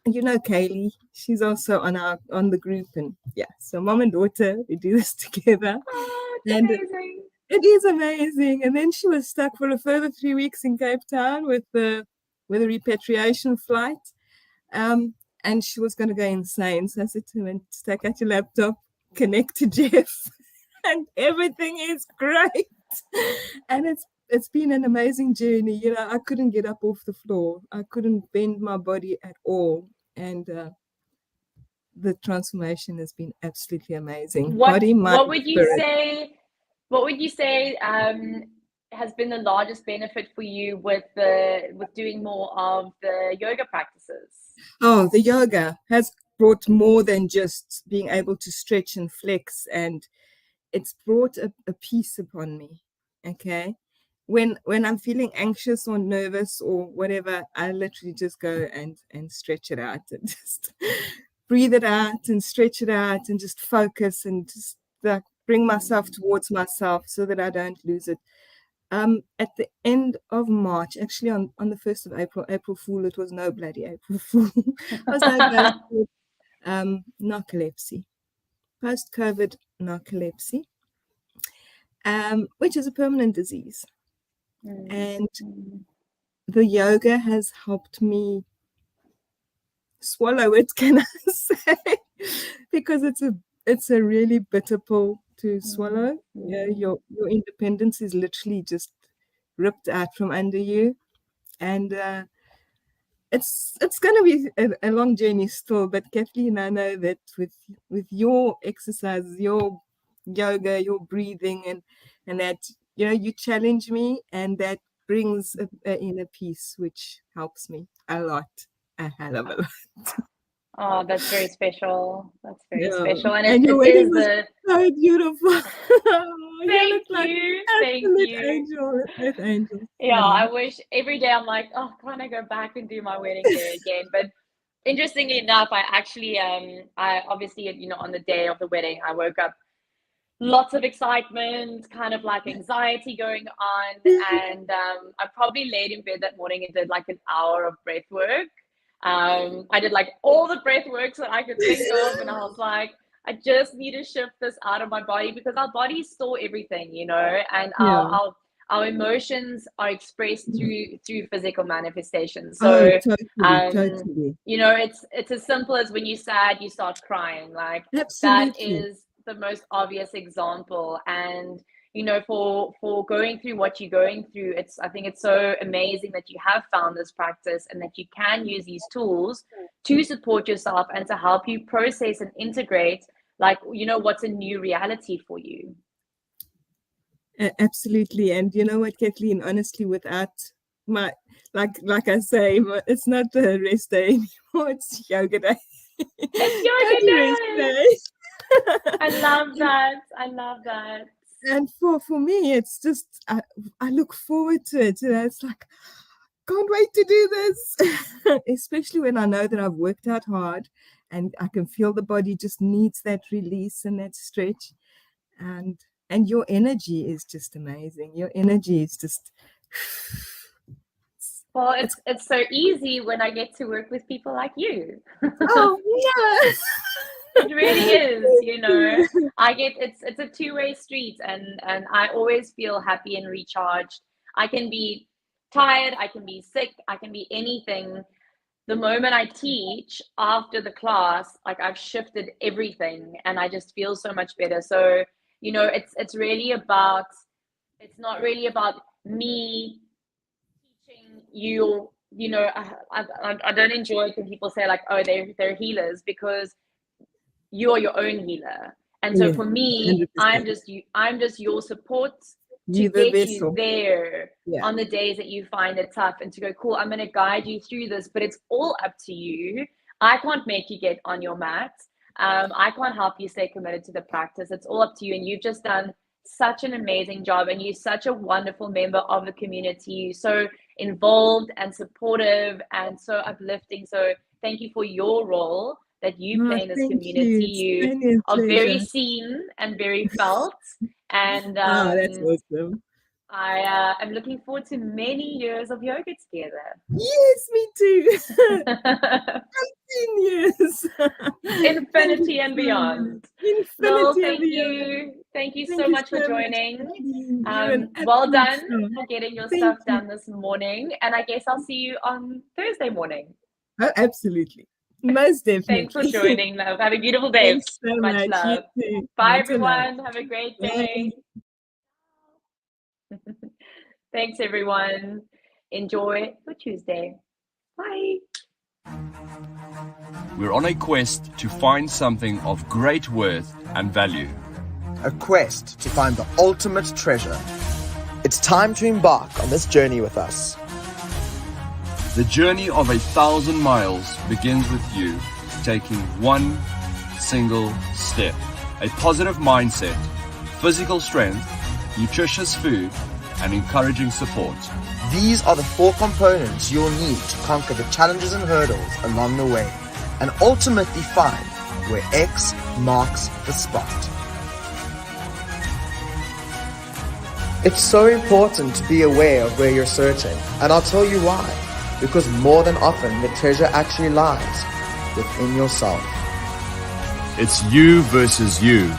S6: You know Kaylee, she's also on the group, and yeah, so mom and daughter, we do this together.
S5: Oh, it's
S6: And
S5: amazing.
S6: it is amazing. And then she was stuck for a further 3 weeks in Cape Town with a repatriation flight. And she was going to go insane. So I said to her, take out your laptop, connect to Jeff, and everything is great. And it's been an amazing journey. You know, I couldn't get up off the floor. I couldn't bend my body at all. And the transformation has been absolutely amazing. Body, mind,
S5: What would you
S6: spirit.
S5: say? What would you say has been the largest benefit for you with doing more of the yoga practices?
S6: Oh, the yoga has brought more than just being able to stretch and flex, and it's brought a peace upon me. Okay. When I'm feeling anxious or nervous or whatever, I literally just go and stretch it out and just breathe it out and stretch it out and just focus and just like bring myself towards myself so that I don't lose it. At the end of March, actually on the 1st of April Fool, it was no bloody April Fool. I was diagnosed with narcolepsy, post-COVID narcolepsy, which is a permanent disease. And the yoga has helped me swallow it, can I say? Because it's a really bitter pill to swallow. Yeah, your independence is literally just ripped out from under you, and it's going to be a long journey still. But Kathleen, I know that with your exercises, your yoga, your breathing, and that, you know, you challenge me, and that brings a inner peace, which helps me a hell of a lot.
S5: Oh, that's very special. That's very
S6: Yeah.
S5: special. And
S6: And
S5: it
S6: your wedding
S5: is
S6: was so beautiful. You look like
S5: thank
S6: absolute
S5: you.
S6: angel.
S5: Yeah, I wish every day I'm like, oh, can't I go back and do my wedding day again? But interestingly enough, I actually, I obviously, you know, on the day of the wedding, I woke up lots of excitement, kind of like anxiety going on. And I probably laid in bed that morning and did like an hour of breath work. I did like all the breath works that I could think of, and I was like, I just need to shift this out of my body because our bodies store everything, you know, and our our emotions are expressed through physical manifestations. So
S6: totally.
S5: you know, it's as simple as when you're sad, you start crying. Like that
S6: Absolutely.
S5: is the most obvious example. And you know, for going through what you're going through, I think it's so amazing that you have found this practice and that you can use these tools to support yourself and to help you process and integrate, like, you know, what's a new reality for you.
S6: Absolutely. And you know what, Kathleen, honestly, without my, like I say, it's not the rest day anymore, it's yoga day.
S5: It's yoga day. I love that.
S6: And for me, it's just, I look forward to it. You know, it's like, can't wait to do this. Especially when I know that I've worked out hard and I can feel the body just needs that release and that stretch. And your energy is just amazing. Your energy is just...
S5: Well, it's so easy when I get to work with people like you.
S6: Oh, yeah.
S5: It really is, you know. It's a two-way street, and I always feel happy and recharged. I can be tired, I can be sick, I can be anything. The moment I teach after the class, like I've shifted everything and I just feel so much better. So, you know, it's not really about me teaching you, you know. I don't enjoy it when people say like, oh, they're healers, because you are your own healer. And so for me, 100%. I'm just your support to get you there on the days that you find it tough, and to go, cool, I'm going to guide you through this, but it's all up to you. I can't make you get on your mat. I can't help you stay committed to the practice. It's all up to you. And you've just done such an amazing job, and you're such a wonderful member of the community. You're so involved and supportive and so uplifting. So thank you for your role that you play in this community. You are very seen and very felt. And
S6: that's awesome.
S5: I am looking forward to many years of yoga together.
S6: Yes, me too. 15 years.
S5: Infinity and beyond. Thank you so much for joining. Well done for getting your stuff done this morning. And I guess I'll see you on Thursday morning.
S6: Oh, absolutely. Most definitely.
S5: Thanks for joining, love. Have a beautiful day.
S6: Thanks so much.
S5: Love. Bye, everyone. Have a great day. Thanks, everyone. Enjoy your Tuesday. Bye.
S3: We're on a quest to find something of great worth and value.
S4: A quest to find the ultimate treasure. It's time to embark on this journey with us.
S3: The journey of 1,000 miles begins with you taking one single step. A positive mindset, physical strength, nutritious food, and encouraging support.
S4: These are the 4 components you'll need to conquer the challenges and hurdles along the way, and ultimately find where X marks the spot. It's so important to be aware of where you're searching, and I'll tell you why. Because more than often, the treasure actually lies within yourself.
S3: It's you versus you.